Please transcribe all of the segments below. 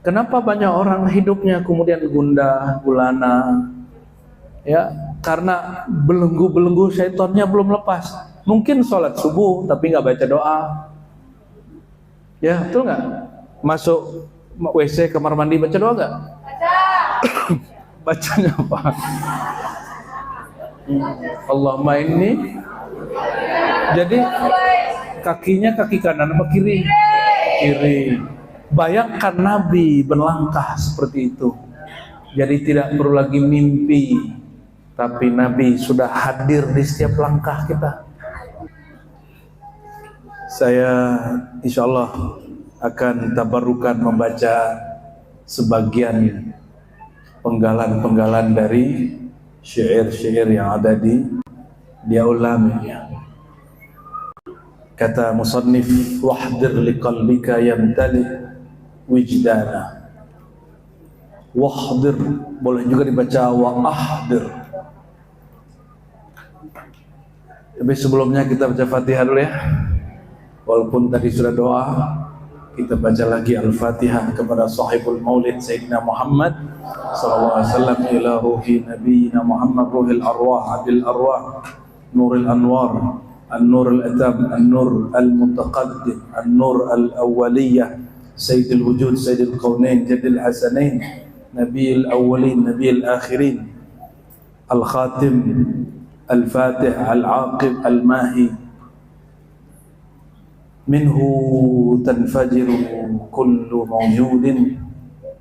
Kenapa banyak orang hidupnya kemudian gundah gulana? Ya, karena belenggu-belenggu syaitannya belum lepas. Mungkin sholat subuh tapi nggak baca doa. Ya, betul nggak? Masuk WC kamar mandi baca doa nggak? Baca. Bacanya apa? Allahumma inni. Jadi kakinya kaki kanan apa kiri? Kiri. Bayangkan Nabi berlangkah seperti itu. Jadi tidak perlu lagi mimpi, tapi Nabi sudah hadir di setiap langkah kita. Saya insya Allah akan tabarukan membaca sebagian penggalan-penggalan dari syair-syair yang ada di ulama. Kata musannif, wahdir liqalbika yamtali wijdana. Wahdir boleh juga dibaca wahdir. Tapi sebelumnya kita baca Fatihah dulu ya. Walaupun tadi sudah doa, kita baca lagi Al-Fatihah kepada sahibul maulid Sayyidina Muhammad sallallahu alaihi wasallam, ila ruhi nabiyina Muhammad ruhil arwah abil arwah nuril anwar an-nur al-atam an-nur al-mutaqaddim an-nur al-awwaliyah sayyidil wujud sayyidil qawnain jadil hasanain nabiyil awwalin nabiyil akhirin al-khatim al-fatih al-aqib al-mahi minhu tanfajiru kullu mawjudin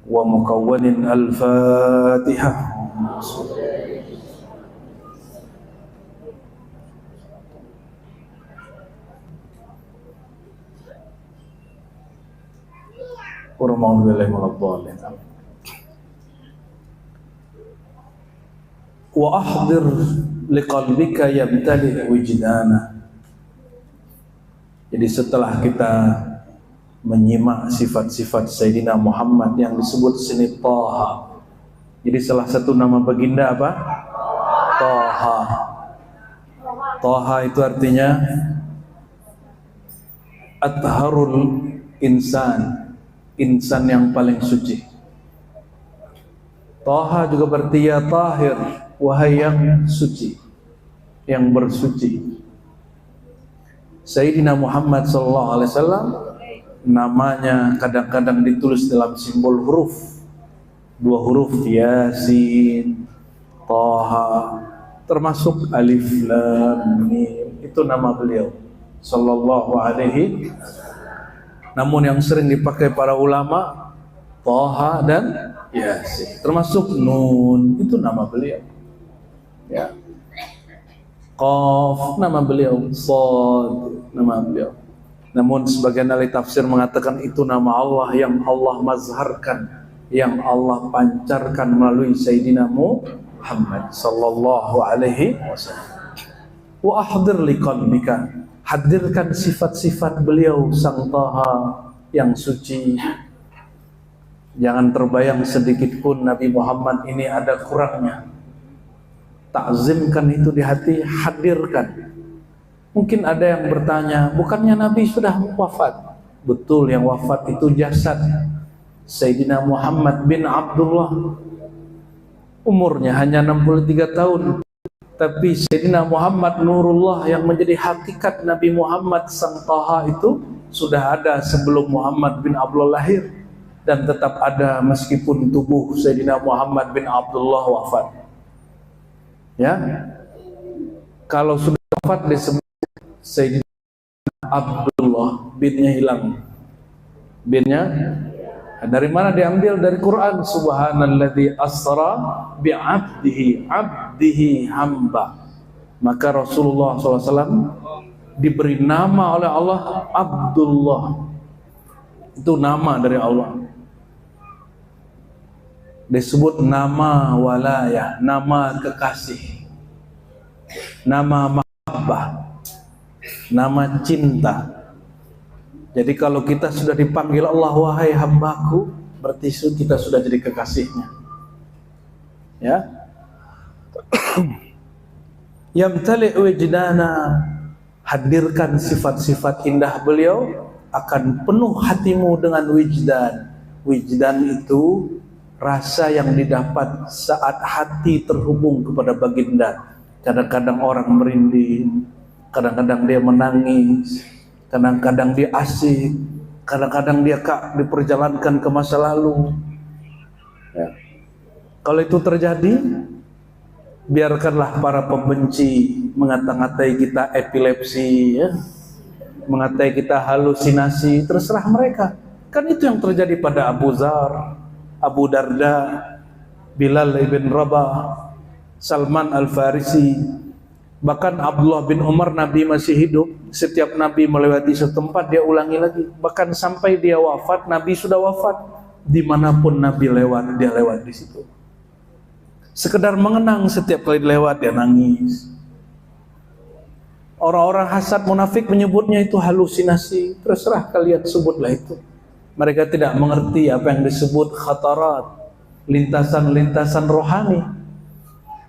wa mukawwanin. Al-Fatihah. Wa ahdir liqalbika yabtali wijdana. Jadi setelah kita menyimak sifat-sifat Sayyidina Muhammad yang disebut sini Taha. Jadi salah satu nama baginda apa? Taha. Taha itu artinya atharul insan, insan yang paling suci. Taha juga berarti ya tahir, wahai yang suci, yang bersuci. Sayyidina Muhammad SAW namanya kadang-kadang ditulis dalam simbol huruf, dua huruf, Yasin, Taha, termasuk Alif Lam Mim, itu nama beliau sallallahu alaihi. Namun yang sering dipakai para ulama Taha dan Yasin, termasuk Nun, itu nama beliau ya. Qaf nama beliau, Shad nama beliau. Namun sebagian ahli tafsir mengatakan itu nama Allah yang Allah mazharkan, yang Allah pancarkan melalui Sayyidina Muhammad sallallahu alaihi wasallam. Wa ahdir liqalbika, hadirkan sifat-sifat beliau sang Taha yang suci. Jangan terbayang sedikit pun Nabi Muhammad ini ada kurangnya. Ta'zimkan itu di hati, hadirkan. Mungkin ada yang bertanya, bukannya Nabi sudah wafat? Betul, yang wafat itu jasad Sayyidina Muhammad bin Abdullah. Umurnya hanya 63 tahun. Tapi Sayyidina Muhammad Nurullah yang menjadi hakikat Nabi Muhammad sang Taha itu sudah ada sebelum Muhammad bin Abdullah lahir, dan tetap ada meskipun tubuh Sayyidina Muhammad bin Abdullah wafat. Ya, kalau sudah wafat disebut Sayyidina Abdullah, binnya hilang. Binnya dari mana diambil? Dari Quran. Subhanalladzi asra bi'abdihi, abdihi hamba. Maka Rasulullah SAW diberi nama oleh Allah Abdullah. Itu nama dari Allah. Disebut nama walayah, nama kekasih, nama mahabbah, nama cinta. Jadi kalau kita sudah dipanggil Allah, wahai hambaku, berarti kita sudah jadi kekasihnya. Ya. Yamtali wijdana, hadirkan sifat-sifat indah beliau, akan penuh hatimu dengan wijdan, Wijdan itu rasa yang didapat saat hati terhubung kepada baginda. Kadang-kadang orang merinding, kadang-kadang dia menangis, kadang-kadang dia asik, kadang-kadang dia diperjalankan ke masa lalu. Ya. Kalau itu terjadi, biarkanlah para pembenci mengata-ngatai kita epilepsi, ya, mengatai kita halusinasi, terserah mereka. Kan itu yang terjadi pada Abu Dzar, Abu Darda, Bilal ibn Rabah, Salman Al-Farisi, bahkan Abdullah bin Umar. Nabi masih hidup, setiap Nabi melewati setempat dia ulangi lagi, bahkan sampai dia wafat. Nabi sudah wafat, dimanapun Nabi lewat, dia lewat di situ. Sekedar mengenang, setiap kali lewat dia nangis. Orang-orang hasad munafik menyebutnya itu halusinasi. Terserah kalian sebutlah itu. Mereka tidak mengerti apa yang disebut khatarat, lintasan-lintasan rohani.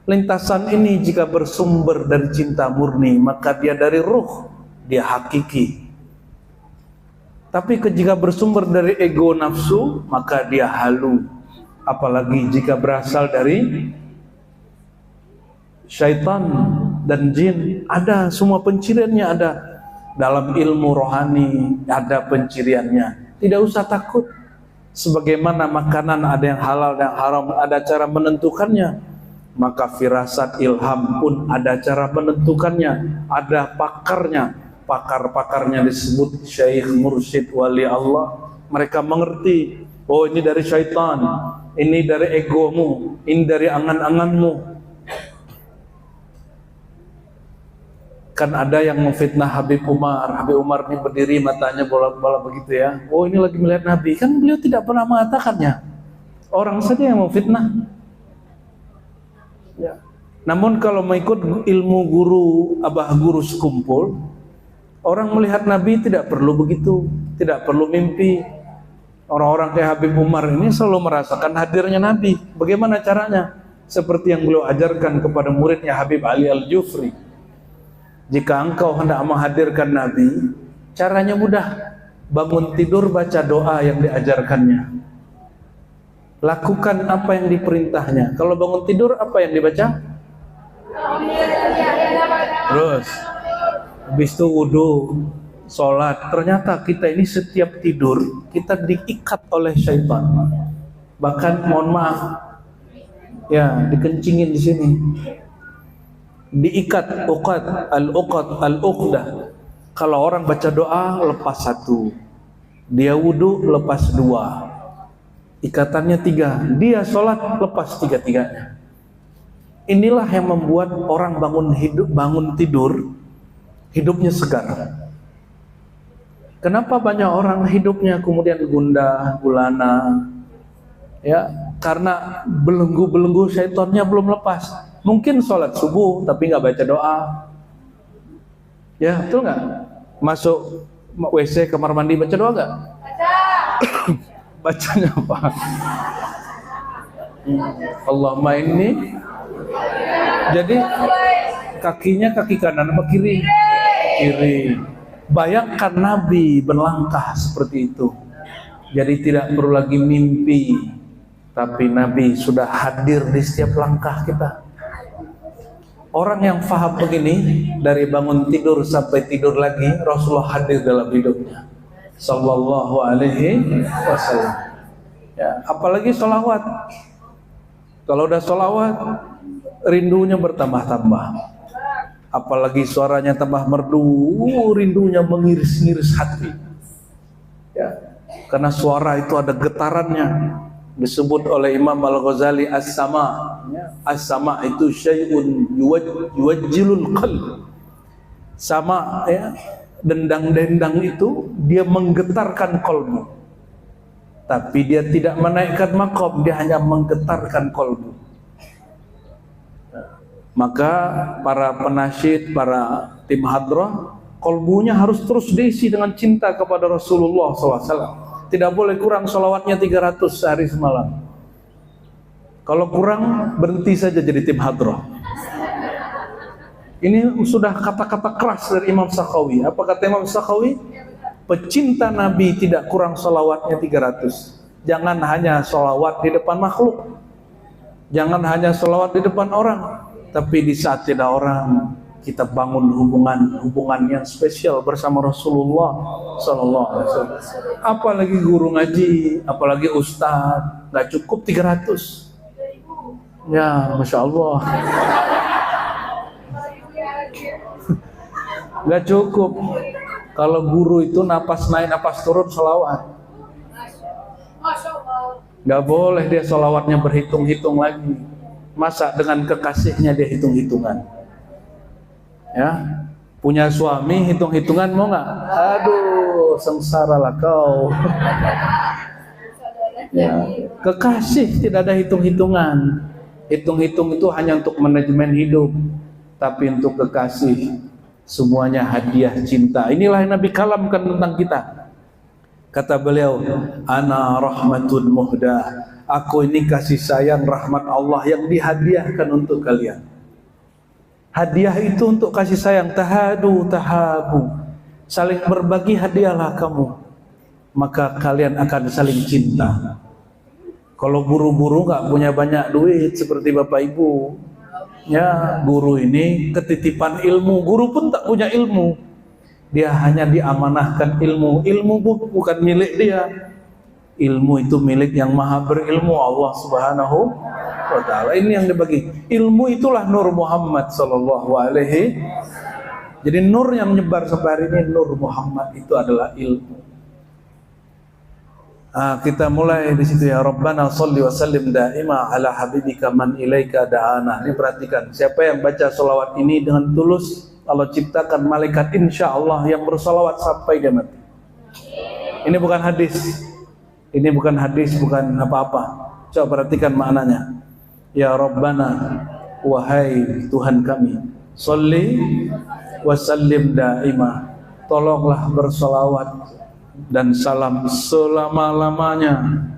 Lintasan ini jika bersumber dari cinta murni, maka dia dari ruh, dia hakiki. Tapi jika bersumber dari ego nafsu, maka dia halu. Apalagi jika berasal dari syaitan dan jin, ada semua penciriannya ada. Dalam ilmu rohani ada penciriannya. Tidak usah takut. Sebagaimana makanan ada yang halal dan haram, ada cara menentukannya. Maka firasat ilham pun ada cara menentukannya, ada pakarnya. Pakar-pakarnya disebut syekh, mursyid, wali Allah. Mereka mengerti, oh ini dari syaitan, ini dari egomu, ini dari angan-anganmu. Kan ada yang memfitnah Habib Umar. Habib Umar ini berdiri, matanya bola-bola begitu ya. Oh ini lagi melihat Nabi. Kan beliau tidak pernah mengatakannya. Orang saja yang memfitnah. Ya. Namun kalau mengikut ilmu guru, abah guru sekumpul, orang melihat Nabi tidak perlu begitu, tidak perlu mimpi. Orang-orang kayak Habib Umar ini selalu merasakan hadirnya Nabi. Bagaimana caranya? Seperti yang beliau ajarkan kepada muridnya Habib Ali Al-Jufri. Jika engkau hendak menghadirkan Nabi, caranya mudah. Bangun tidur baca doa yang diajarkannya. Lakukan apa yang diperintahnya. Kalau bangun tidur apa yang dibaca? Terus habis itu wudu, sholat. Ternyata kita ini setiap tidur kita diikat oleh syaitan. Bahkan mohon maaf, ya dikencingin di sini. Diikat, uqad, al-uqdah. Kalau orang baca doa lepas satu, dia wudu lepas dua, ikatannya tiga. Dia sholat lepas tiga-tiganya. Inilah yang membuat orang bangun tidur hidupnya segar. Kenapa banyak orang hidupnya kemudian gundah gulana? Ya, karena belenggu-belenggu syaitannya belum lepas. Mungkin sholat subuh tapi nggak baca doa. Ya, betul nggak? Masuk WC kamar mandi baca doa nggak? Baca. Bacanya apa? Allahumma inni. Jadi kakinya kaki kanan apa kiri? Kiri. Bayangkan Nabi berlangkah seperti itu. Jadi tidak perlu lagi mimpi, tapi Nabi sudah hadir di setiap langkah kita. Orang yang faham begini, dari bangun tidur sampai tidur lagi, Rasulullah hadir dalam hidupnya. Sallallahu alaihi wasallam. Ya, apalagi sholawat. Kalau udah sholawat, rindunya bertambah-tambah. Apalagi suaranya tambah merdu, rindunya mengiris-ngiris hati. Ya, karena suara itu ada getarannya. Disebut oleh Imam Al-Ghazali as-sama. As-sama itu syai'un yuwajjilul qalb. Sama ya, dendang-dendang itu dia menggetarkan kolbu. Tapi dia tidak menaikkan maqam, dia hanya menggetarkan kolbu. Maka para penasyid, para tim hadrah, kolbunya harus terus diisi dengan cinta kepada Rasulullah SAW. Tidak boleh kurang sholawatnya 300 sehari semalam. Kalau kurang, berhenti saja jadi tim hadrah. Ini sudah kata-kata keras dari Imam Sakhawi. Apa kata Imam Sakhawi? Pecinta Nabi tidak kurang sholawatnya 300. Jangan hanya sholawat di depan makhluk, jangan hanya sholawat di depan orang, tapi di saat tidak orang kita bangun hubungan yang spesial bersama Rasulullah Sallallahu Alaihi Wasallam. Apalagi guru ngaji, apalagi ustadz, nggak cukup 300. Ya, masya Allah. Nggak cukup. Kalau guru itu napas naik napas turun sholawat. Nggak boleh dia sholawatnya berhitung-hitung lagi. Masa dengan kekasihnya dia hitung-hitungan? Ya, punya suami hitung-hitungan mau nggak? Aduh, sengsara lah kau. Ya, kekasih tidak ada hitung-hitungan. Hitung-hitung itu hanya untuk manajemen hidup, tapi untuk kekasih semuanya hadiah cinta. Inilah yang Nabi kalamkan tentang kita. Kata beliau, ana rahmatun muhdah, aku ini kasih sayang rahmat Allah yang dihadiahkan untuk kalian. Hadiah itu untuk kasih sayang. Tahadu tahabu, saling berbagi hadiahlah kamu, maka kalian akan saling cinta. Kalau guru-guru nggak punya banyak duit seperti bapak ibu, ya guru ini ketitipan ilmu. Guru pun tak punya ilmu, dia hanya diamanahkan ilmu. Ilmu bukan milik dia. Ilmu itu milik yang maha berilmu, Allah Subhanahu wa ta'ala. Ini yang dibagi. Ilmu itulah Nur Muhammad Sallallahu Alaihi. Jadi nur yang menyebar sampai hari ini, Nur Muhammad itu adalah ilmu. Kita mulai di situ ya. Rabbana sholli wa sallim daima ala habibika man ilaika da'ana. Ini perhatikan, siapa yang baca sholawat ini dengan tulus, Allah ciptakan malaikat insya Allah yang bersolawat sampai dia mati. Ini bukan hadis. Ini bukan hadis, bukan apa-apa. Coba perhatikan maknanya. Ya Rabbana, wahai Tuhan kami, sholli wa sallim daima, tolonglah bersolawat dan salam selama-lamanya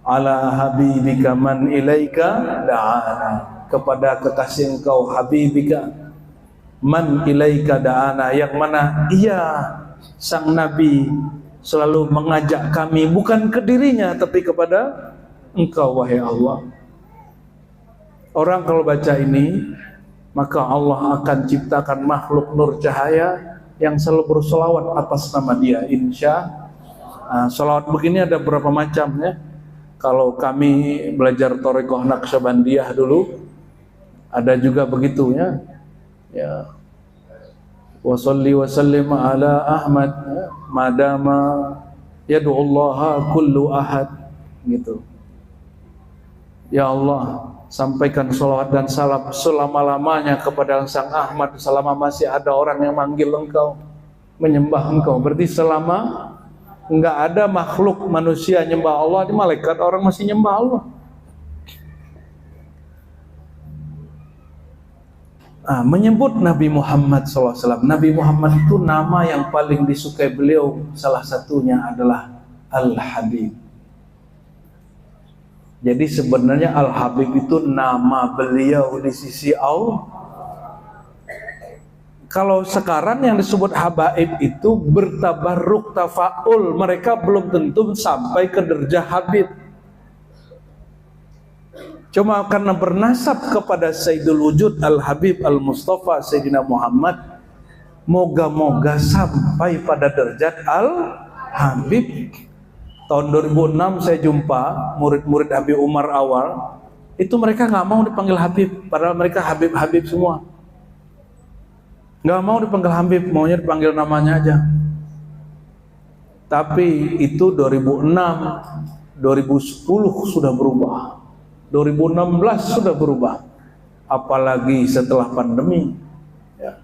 ala habibika man ilaika da'ana, kepada kekasih engkau habibika man ilaika da'ana, yang mana ia sang Nabi selalu mengajak kami bukan ke dirinya tapi kepada engkau wahai Allah. Orang kalau baca ini, maka Allah akan ciptakan makhluk nur cahaya yang selalu bersolawat atas nama dia. Solawat begini ada berapa macam ya. Kalau kami belajar Thariqah Naqsyabandiyah dulu, ada juga begitu ya. Ya, wa sholli wa sallim ala Ahmad madama yad'ullaha kullu ahad, gitu. Ya Allah, sampaikan sholawat dan salam selama-lamanya kepada sang Ahmad selama masih ada orang yang manggil engkau, menyembah engkau. Berarti selama enggak ada makhluk manusia nyembah Allah, di malaikat orang masih nyembah Allah. Menyebut Nabi Muhammad SAW. Nabi Muhammad itu nama yang paling disukai beliau, salah satunya adalah Al-Habib. Jadi sebenarnya Al-Habib itu nama beliau di sisi Allah. Kalau sekarang yang disebut Habaib itu bertabarruk, tafaul, mereka belum tentu sampai ke derajat Habib. Cuma karena bernasab kepada Sayyidul Wujud Al-Habib Al-Mustafa Sayyidina Muhammad, moga-moga sampai pada derajat Al-Habib. Tahun 2006 saya jumpa murid-murid Habib Umar awal, itu mereka nggak mau dipanggil Habib, padahal mereka Habib-Habib semua. Nggak mau dipanggil Habib, maunya dipanggil namanya aja. Tapi itu 2006, 2010 sudah berubah. 2016 sudah berubah, apalagi setelah pandemi ya.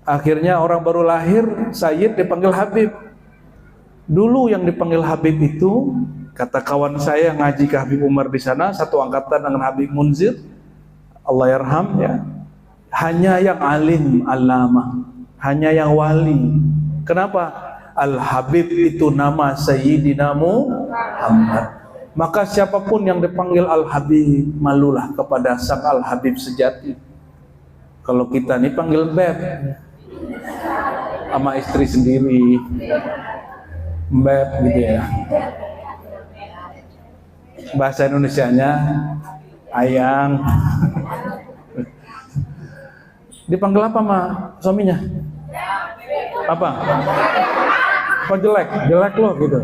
Akhirnya orang baru lahir Sayyid dipanggil Habib. Dulu yang dipanggil Habib itu, kata kawan saya ngaji ke Habib Umar di sana, satu angkatan dengan Habib Munzir, Allah yarham ya, hanya yang alim, alama, hanya yang wali. Kenapa? Al-Habib itu nama Sayyidina Muhammad. Maka siapapun yang dipanggil Al-Habib, malulah kepada sang Al-Habib sejati. Kalau kita nih panggil Beb sama istri sendiri, Beb gitu ya. Bahasa Indonesianya ayang. Dipanggil apa sama suaminya? Apa? Kok jelek? Jelek loh gitu.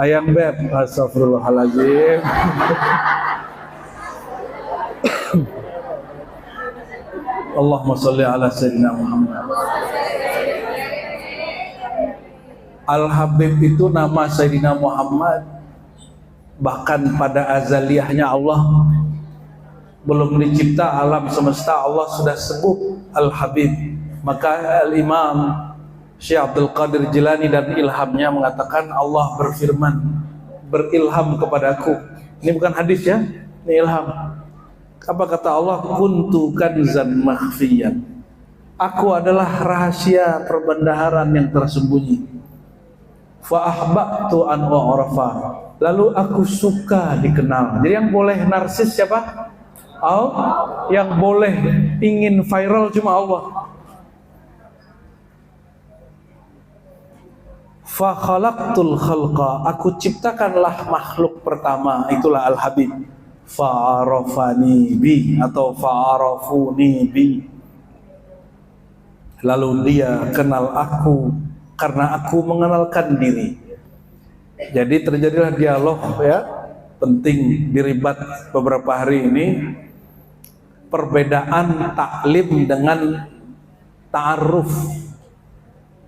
Ayang beb. Astagfirullahaladzim. Allahumma sholli ala sayyidina Muhammad. Al-Habib itu nama Sayyidina Muhammad. Bahkan pada azaliyahnya Allah, belum dicipta alam semesta, Allah sudah sebut Al-Habib. Maka Al-Imam Syekh Abdul Qadir Jilani dan ilhamnya mengatakan, Allah berfirman, berilham kepadaku. Ini bukan hadis ya, ini ilham. Apa kata Allah? Kuntu kanzan makhfiyan. Aku adalah rahasia perbendaharaan yang tersembunyi. Fa ahbabtu an u'rafa. Lalu aku suka dikenal. Jadi yang boleh narsis siapa? Allah. Yang boleh ingin viral cuma Allah. Fa khalaqtul khalqa. Aku ciptakanlah makhluk pertama, itulah Al-Habib. Fa arafani bi atau fa arafuni bi. Lalu dia kenal aku karena aku mengenalkan diri. Jadi terjadilah dialog ya, penting diribat beberapa hari ini, perbedaan taklim dengan ta'aruf.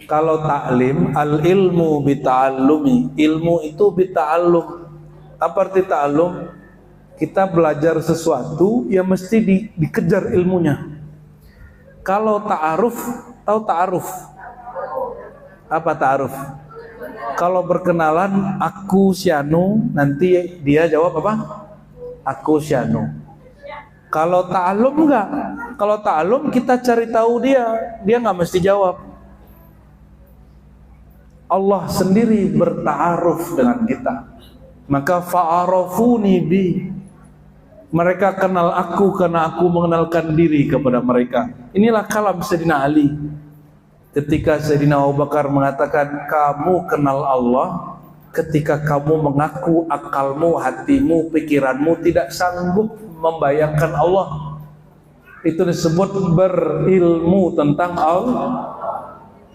Kalau taklim, al ilmu bita'allumi, ilmu itu bita'allum. Apa arti ta'allum? Kita belajar sesuatu ya mesti dikejar ilmunya. Kalau ta'aruf, tahu ta'aruf? Apa ta'aruf? Kalau berkenalan, aku Syanu, nanti dia jawab apa? Aku Syanu. Kalau ta'alum enggak? Kalau ta'alum kita cari tahu dia enggak mesti jawab. Allah sendiri berta'aruf dengan kita. Maka fa'arafuni bi. Mereka kenal aku karena aku mengenalkan diri kepada mereka. Inilah kalam Sayyidina Ali. Ketika Sayyidina Abu Bakar mengatakan, kamu kenal Allah ketika kamu mengaku akalmu, hatimu, pikiranmu tidak sanggup membayangkan Allah. Itu disebut berilmu tentang Allah.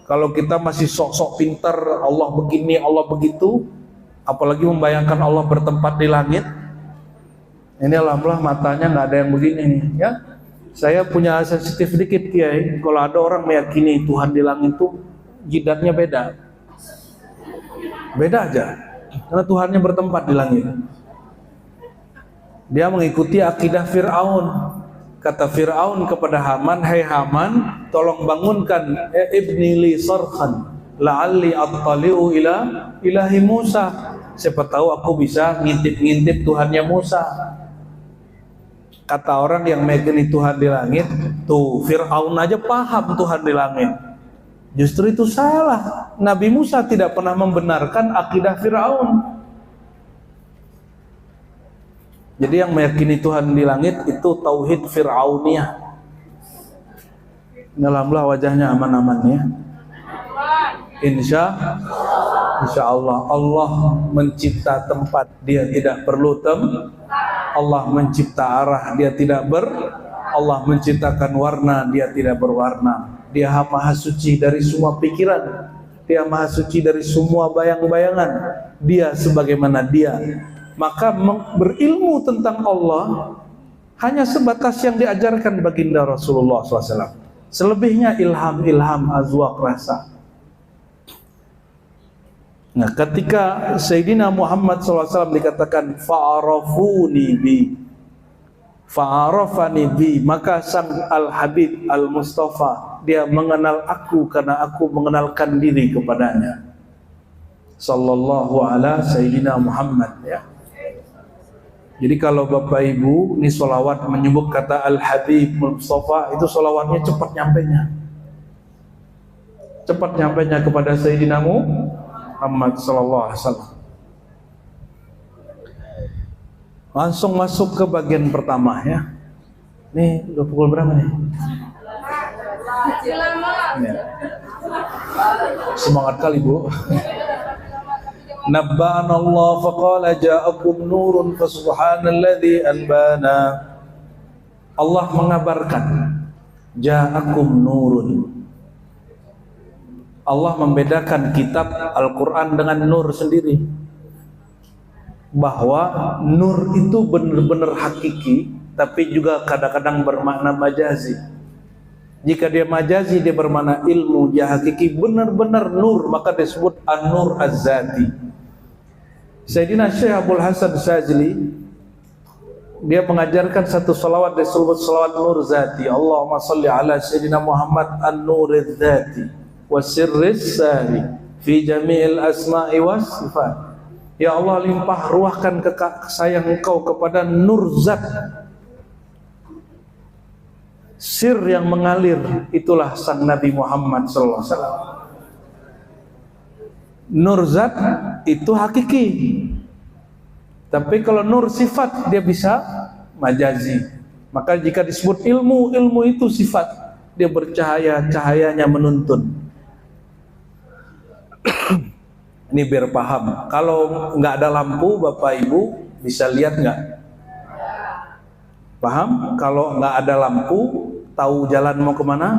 Kalau kita masih sok-sok pintar, Allah begini, Allah begitu, apalagi membayangkan Allah bertempat di langit. Ini alhamdulillah matanya nggak ada yang begini nih, ya. Saya punya sensitif dikit Kiai. Kalau ada orang meyakini Tuhan di langit itu jidatnya beda. Beda aja. Karena Tuhannya bertempat di langit. Dia mengikuti akidah Fir'aun. Kata Fir'aun kepada Haman, hai Haman, tolong bangunkan ibni li sarhan la'alli attali'u ila ilahi Musa. Siapa tahu aku bisa ngintip-ngintip Tuhannya Musa. Kata orang yang meyakini Tuhan di langit, tuh Fir'aun aja paham Tuhan di langit. Justru itu salah. Nabi Musa tidak pernah membenarkan akidah Fir'aun. Jadi yang meyakini Tuhan di langit itu tauhid Fir'auniyah. Alhamdulillah wajahnya aman-aman ya. Insya Allah. Allah mencipta tempat, dia tidak perlu Allah mencipta arah, dia tidak Allah menciptakan warna, dia tidak berwarna. Dia maha suci dari semua pikiran, dia maha suci dari semua bayang-bayangan. Dia sebagaimana dia. Maka berilmu tentang Allah hanya sebatas yang diajarkan baginda Rasulullah SAW. Selebihnya ilham azwaq rasa. Nah, ketika Sayyidina Muhammad SAW dikatakan fa'arafuni bi, fa'arafani bi, maka sang Al-Habib Al-Mustafa, dia mengenal aku karena aku mengenalkan diri kepadanya. Sallallahu ala Sayyidina Muhammad ya. Jadi kalau Bapak Ibu ini sholawat menyebut kata Al-Habib Al-Mustafa, itu sholawatnya cepat nyampenya. Cepat nyampenya kepada Sayyidina Muhammad sallallahu alaihi wasallam. Langsung masuk ke bagian pertama ya. Nih udah pukul berapa nih? Ya. Semangat kali Bu. Nabba'ana Allah faqala ja'akum nurun fasubhanalladzi anbana. Allah mengabarkan ja'akum nurun. Allah membedakan kitab Al-Quran dengan nur sendiri, bahwa nur itu benar-benar hakiki, tapi juga kadang-kadang bermakna majazi. Jika dia majazi, dia bermakna ilmu. Dia hakiki benar-benar nur, maka disebut an-nur az-zati. Sayyidina Syekh Abdul Hasan Syadzili, dia mengajarkan satu salawat disebut salawat nur zati. Allahumma salli ala Sayyidina Muhammad an-nuriz zati wa sirris sari fi jami'il asma'i was sifat. Ya Allah, limpah ruahkan sayang Engkau kepada nur zat, sir yang mengalir, itulah sang Nabi Muhammad sallallahu alaihi wasallam. Nur zat itu hakiki, tapi kalau nur sifat dia bisa majazi. Maka jika disebut ilmu, ilmu itu sifat, dia bercahaya, cahayanya menuntun. Ini biar paham. Kalau nggak ada lampu, Bapak Ibu bisa lihat nggak? Paham? Kalau nggak ada lampu, tahu jalan mau kemana?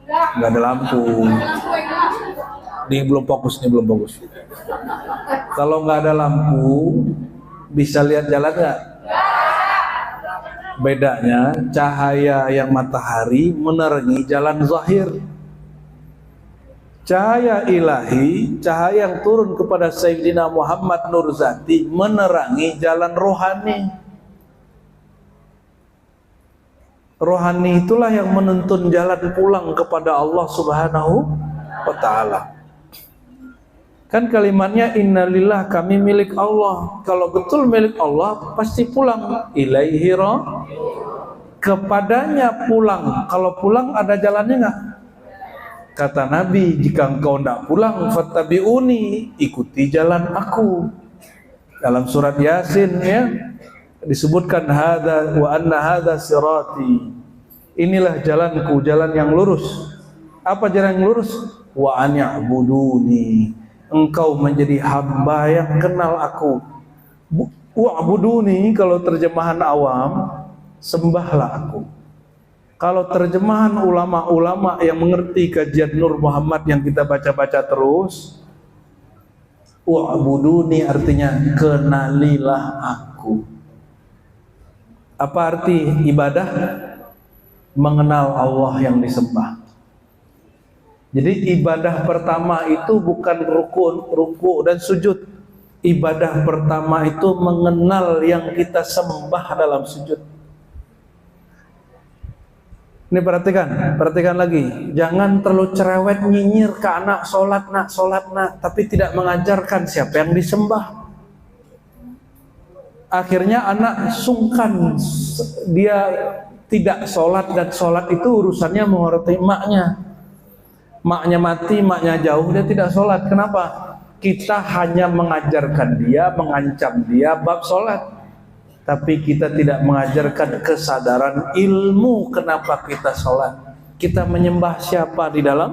Nggak ada lampu. Ini belum fokus, ini belum fokus. Kalau nggak ada lampu, bisa lihat jalan nggak? Bedanya, cahaya yang matahari menerangi jalan zahir. Cahaya ilahi, cahaya yang turun kepada Sayyidina Muhammad Nur Zati menerangi jalan rohani. Rohani itulah yang menuntun jalan pulang kepada Allah Subhanahu wa Ta'ala. Kan kalimatnya innalillah, kami milik Allah. Kalau betul milik Allah, pasti pulang. Ilaihi kepadanya pulang. Kalau pulang ada jalannya nggak? Kata Nabi, jika engkau tidak pulang, fattabi'uni, ikuti jalan aku. Dalam surat Yasin ya disebutkan hadza wa anna hadza sirati. Inilah jalanku, jalan yang lurus. Apa jalan yang lurus? Wa an ya'buduni. Engkau menjadi hamba yang kenal aku. Wa'buduni kalau terjemahan awam, sembahlah aku. Kalau terjemahan ulama-ulama yang mengerti kajian Nur Muhammad yang kita baca-baca terus, wa'buduni artinya kenalilah aku. Apa arti ibadah? Mengenal Allah yang disembah. Jadi ibadah pertama itu bukan ruku dan sujud. Ibadah pertama itu mengenal yang kita sembah dalam sujud. Ini perhatikan lagi. Jangan terlalu cerewet nyinyir ke anak, sholat nak, tapi tidak mengajarkan siapa yang disembah. Akhirnya anak sungkan, dia tidak sholat, dan sholat itu urusannya menghormati maknya. Maknya mati, maknya jauh, dia tidak sholat. Kenapa? Kita hanya mengajarkan dia, mengancam dia bab sholat, tapi kita tidak mengajarkan kesadaran ilmu kenapa kita sholat. Kita menyembah siapa di dalam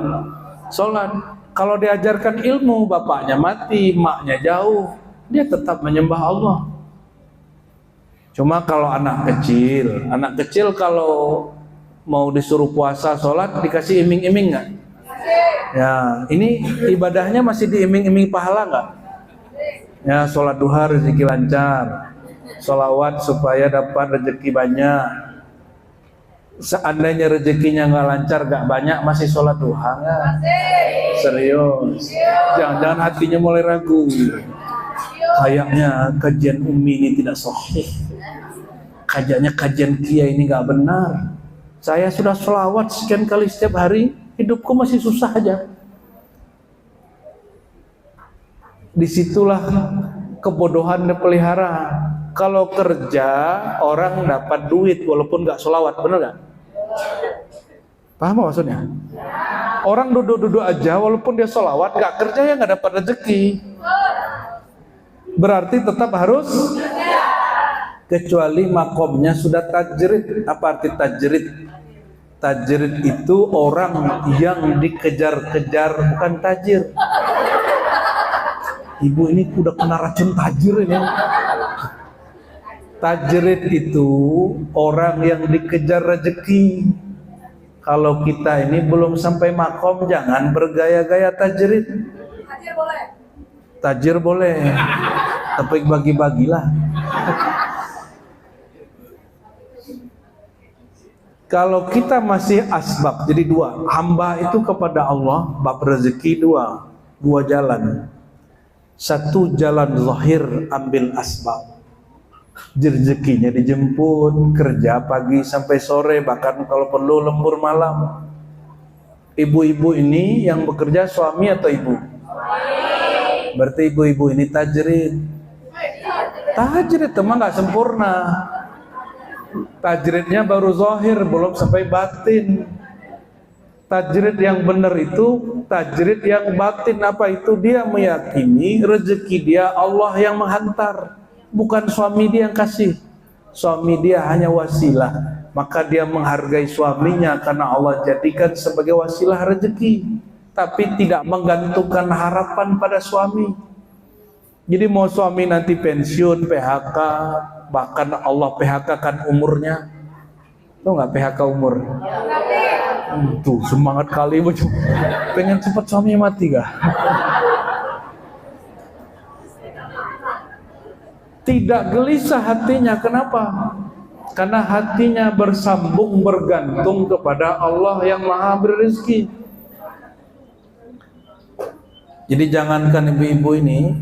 sholat. Kalau diajarkan ilmu, bapaknya mati, maknya jauh, dia tetap menyembah Allah. Cuma kalau anak kecil kalau mau disuruh puasa, sholat, dikasih iming-iming nggak? Ya, ini ibadahnya masih diiming-iming pahala nggak? Ya, sholat duha rezeki lancar, sholawat supaya dapat rezeki banyak. Seandainya rezekinya nggak lancar, nggak banyak, masih sholat duha nggak? Serius? Jangan-jangan hatinya mulai ragu. Kayaknya kajian Umi ini tidak sahih. Kajiannya kajian Kiai ini nggak benar. Saya sudah sholawat sekian kali setiap hari, hidupku masih susah aja. Disitulah kebodohan dipelihara. Kalau kerja, orang dapat duit walaupun nggak sholawat, bener nggak? Paham maksudnya? Orang duduk-duduk aja walaupun dia sholawat, nggak kerja ya nggak dapat rezeki. Berarti tetap harus, kecuali makomnya sudah tajrid. Apa arti tajrid? Tajrid itu orang yang dikejar-kejar, bukan tajir. Ibu ini udah kena racun tajir ini. Tajrid itu orang yang dikejar rezeki. Kalau kita ini belum sampai makom, jangan bergaya-gaya tajrid. Tajir boleh. Tajir boleh, tapi bagi-bagilah. Kalau kita masih asbab, jadi dua, hamba itu kepada Allah, bab rezeki dua jalan. Satu jalan zahir, ambil asbab, rezekinya dijemput, kerja pagi sampai sore, bahkan kalau perlu lembur malam. Ibu-ibu ini yang bekerja suami atau ibu? Berarti ibu-ibu ini tajrid. Tajrid teman nggak sempurna. Tajridnya baru zahir, belum sampai batin. Tajrid yang benar itu tajrid yang batin. Apa itu? Dia meyakini rezeki dia Allah yang menghantar, bukan suami dia yang kasih. Suami dia hanya wasilah, maka dia menghargai suaminya karena Allah jadikan sebagai wasilah rezeki, tapi tidak menggantungkan harapan pada suami. Jadi mau suami nanti pensiun, PHK, bahkan Allah PHK kan umurnya. Tahu nggak PHK umur? Tuh semangat kali bu, pengen cepat suami mati gak? Tidak gelisah hatinya, kenapa? Karena hatinya bersambung, bergantung kepada Allah yang maha berizki. Jadi jangankan ibu-ibu ini,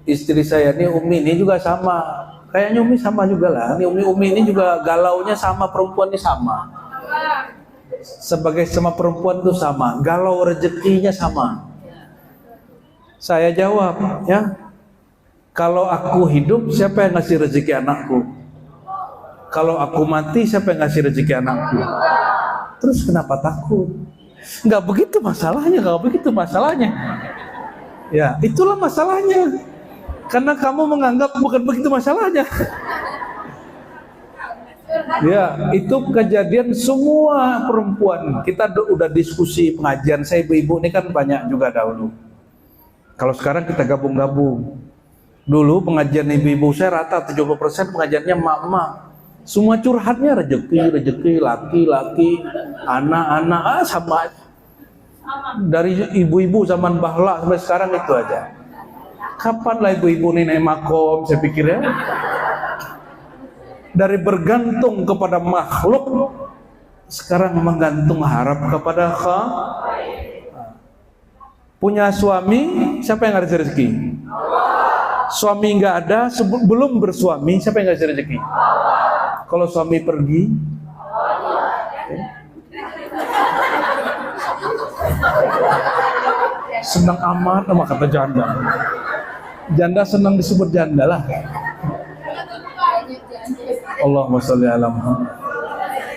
istri saya ini Umi ini juga sama. Kayaknya Umi sama juga lah. Ini Umi ini juga galaunya sama, perempuan ini sama. Sebagai sama perempuan itu sama, galau rezekinya sama. Saya jawab, ya, kalau aku hidup siapa yang ngasih rezeki anakku? Kalau aku mati siapa yang ngasih rezeki anakku? Terus kenapa takut? Nggak begitu masalahnya, nggak begitu masalahnya. Ya, itulah masalahnya. Karena kamu menganggap bukan begitu masalahnya. Ya, itu kejadian semua perempuan. Kita udah diskusi pengajian, saya ibu-ibu ini kan banyak juga dahulu. Kalau sekarang kita gabung-gabung. Dulu pengajian ibu-ibu saya rata 70% pengajiannya emak-emak. Semua curhatnya rezeki, laki-laki, anak-anak, sama. Dari ibu-ibu zaman bahla sampai sekarang itu aja. Kapan lah ibu-ibu ini naik makom, saya pikir ya. Dari bergantung kepada makhluk, sekarang menggantung harap kepada punya suami, siapa yang ngasih rezeki? Suami nggak ada, belum bersuami, siapa yang ngasih rezeki? Kalau suami pergi, senang amat sama kata janda. Janda senang disebut janda lah. Allahumma sholli ala Muhammad.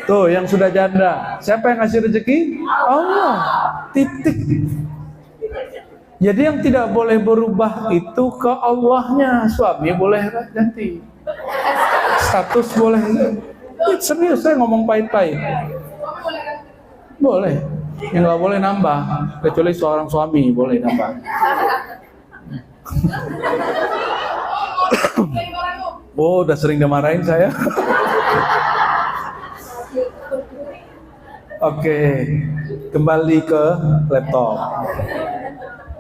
Tuh yang sudah janda, siapa yang ngasih rezeki? Allah. Titik. Jadi yang tidak boleh berubah itu ke Allahnya. Suami boleh ganti, status boleh. Serius saya ngomong pahit-pahit. Boleh. Yang nggak boleh nambah, kecuali seorang suami boleh nambah. Oh, udah sering dimarahin saya. Oke, kembali ke laptop.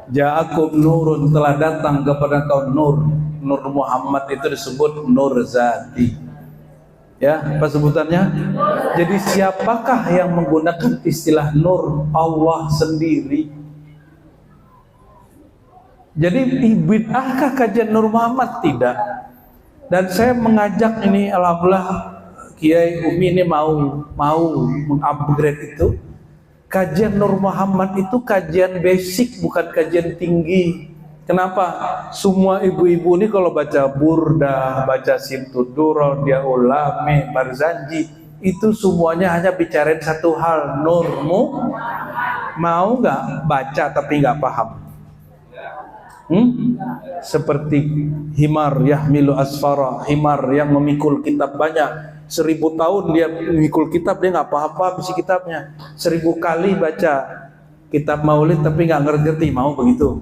Ja'akum nurun, telah datang kepada kau nur. Nur Muhammad itu disebut nur zati. Ya, apa sebutannya? Jadi siapakah yang menggunakan istilah nur? Allah sendiri. Jadi bid'ahkah kajian Nur Muhammad? Tidak. Dan saya mengajak ini, alhamdulillah Kiai Umi ini mau mengupgrade itu. Kajian Nur Muhammad itu kajian basic, bukan kajian tinggi. Kenapa? Semua ibu-ibu ini kalau baca burdah, baca simtuduro, dia ulame, barzanji, itu semuanya hanya bicarain satu hal, nurmu. Mau nggak baca tapi nggak paham? Seperti himar yahmilu asfara, himar yang memikul kitab banyak. 1000 tahun dia memikul kitab, dia nggak paham-paham isi kitabnya. 1000 kali baca kitab maulid tapi nggak ngerti, mau begitu?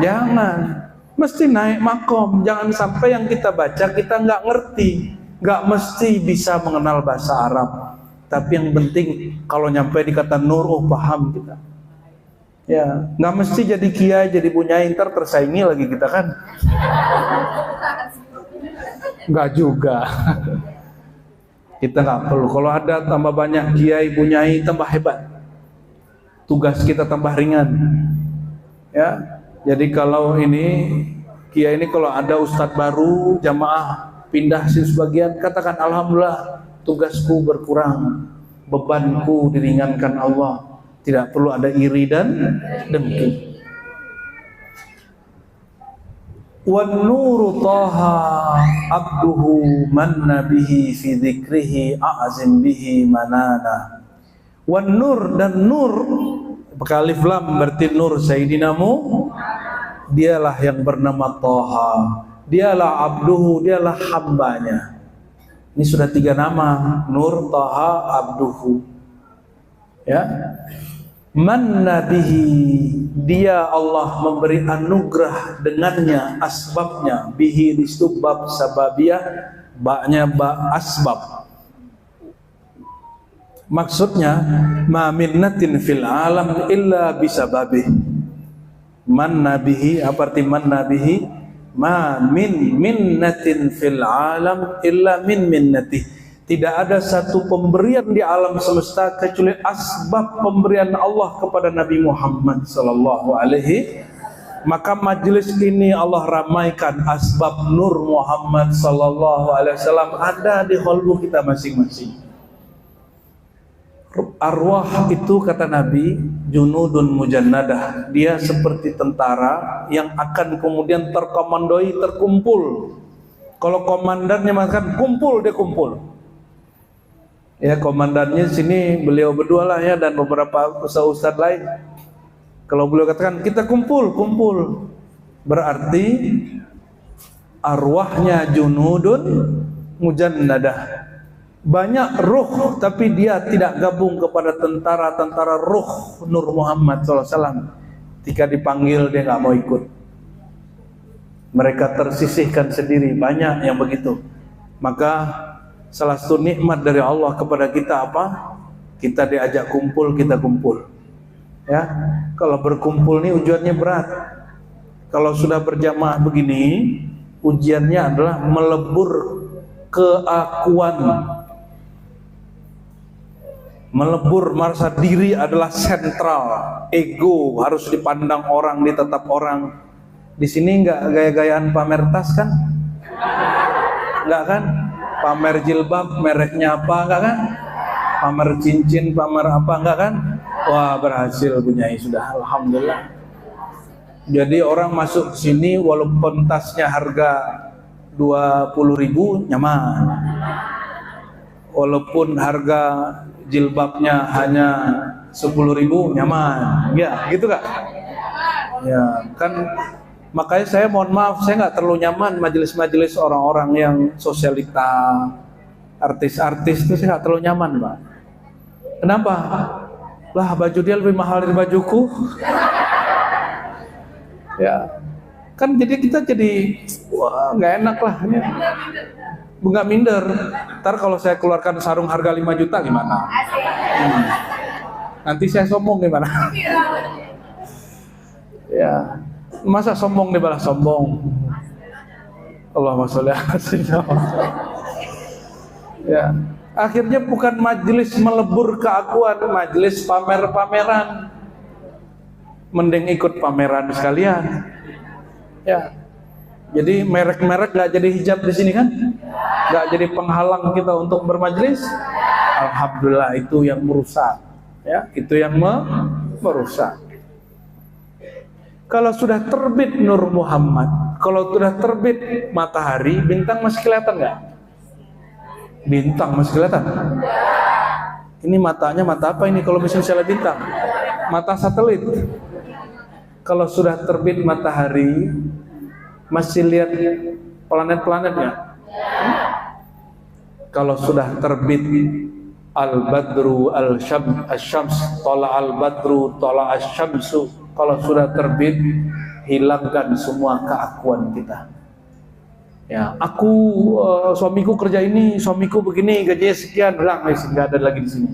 Jangan. mesti naik makom. Jangan sampai yang kita baca kita nggak ngerti, nggak mesti bisa mengenal bahasa Arab. Tapi yang penting kalau nyampe di kata nur, oh paham kita. Ya, nggak mesti jadi kiai, jadi bunyai, ntar tersaingi lagi kita kan? Nggak juga. Kita nggak perlu. Kalau ada tambah banyak kiai, bunyai, tambah hebat. Tugas kita tambah ringan. Ya, jadi kalau ini kiai ini kalau ada ustadz baru, jamaah pindah sih sebagian, katakan alhamdulillah, tugasku berkurang, bebanku diringankan Allah. Tidak perlu ada iri dan dengki. Wan nuru taha abduhu manna bihi fi dzikrihi a'zim bihi manana. Wan nur, dan nur alif lam berarti nur sayyidinamu, dialah yang bernama Taha, dialah abduhu, dialah hambanya. Ini sudah 3 nama, nur, Taha, abduhu. Ya. Man nabihi, dia Allah memberi anugerah dengannya, asbabnya, bihi distubab sababiyah, baknya ba asbab. Maksudnya ma minnatin fil alam illa bisababih. Man nabihi, apa arti man nabihi? Ma min minnatin fil alam illa min minnatih. Tidak ada satu pemberian di alam semesta kecuali asbab pemberian Allah kepada Nabi Muhammad sallallahu alaihi. Maka majelis ini Allah ramaikan asbab nur Muhammad sallallahu alaihi wasallam ada di qalbu kita masing-masing. Arwah itu kata Nabi junudun mujannadah, dia seperti tentara yang akan kemudian terkomandoi, terkumpul. Kalau komandannya mengatakan kumpul, dia kumpul. Ya, komandannya sini beliau berdua lah ya, dan beberapa ustaz lain. Kalau beliau katakan kita kumpul, kumpul, berarti arwahnya junudun mujannadah. Banyak ruh, tapi dia tidak gabung kepada tentara-tentara ruh Nur Muhammad SAW. Ketika dipanggil dia nggak mau ikut. Mereka tersisihkan sendiri, banyak yang begitu. Maka salah satu nikmat dari Allah kepada kita apa? Kita diajak kumpul, kita kumpul. Ya, kalau berkumpul nih ujiannya berat. Kalau sudah berjamaah begini, ujiannya adalah melebur keakuan. Melebur merasa diri adalah sentral, ego harus dipandang orang, ditetap orang. Di sini nggak gaya-gayaan pamer tas kan? Nggak kan? Pamer jilbab mereknya apa, enggak kan? Pamer cincin, pamer apa, enggak kan? Wah, berhasil bunyai sudah, alhamdulillah. Jadi orang masuk sini walaupun tasnya harga 20.000 nyaman. Walaupun harga jilbabnya hanya 10.000 nyaman. Ya, gitu enggak? Ya, kan makanya saya mohon maaf, saya nggak terlalu nyaman majelis-majelis orang-orang yang sosialita, artis-artis itu saya nggak terlalu nyaman, Pak. Kenapa? Lah baju dia lebih mahal dari bajuku. Ya, kan jadi kita jadi wah nggak enak lah. Ya. Nggak minder. Ntar kalau saya keluarkan sarung harga 5 juta gimana? Nanti saya sombong gimana? Ya. Masa sombong dibalas sombong. Allahumma sholli ala sayyidina Muhammad. Ya, akhirnya bukan majelis melebur keakuan, majelis pamer-pameran. Mending ikut pameran sekalian. Ya. Jadi merek-merek nggak jadi hijab di sini kan? Nggak jadi penghalang kita untuk bermajelis. Alhamdulillah, itu yang merusak. Ya, itu yang merusak. Kalau sudah terbit Nur Muhammad, kalau sudah terbit matahari, bintang masih kelihatan nggak? Bintang masih kelihatan? Ini matanya mata apa ini kalau misalnya saya lihat bintang? Mata satelit. Kalau sudah terbit matahari, masih lihat planet-planetnya? Kalau sudah terbit al-badru al-syams, tola al-badru, tola al-syamsu. Kalau sudah terbit, hilangkan semua keakuan kita. Ya, suamiku kerja ini, suamiku begini, gajinya sekian, bilang nggak ada lagi di sini.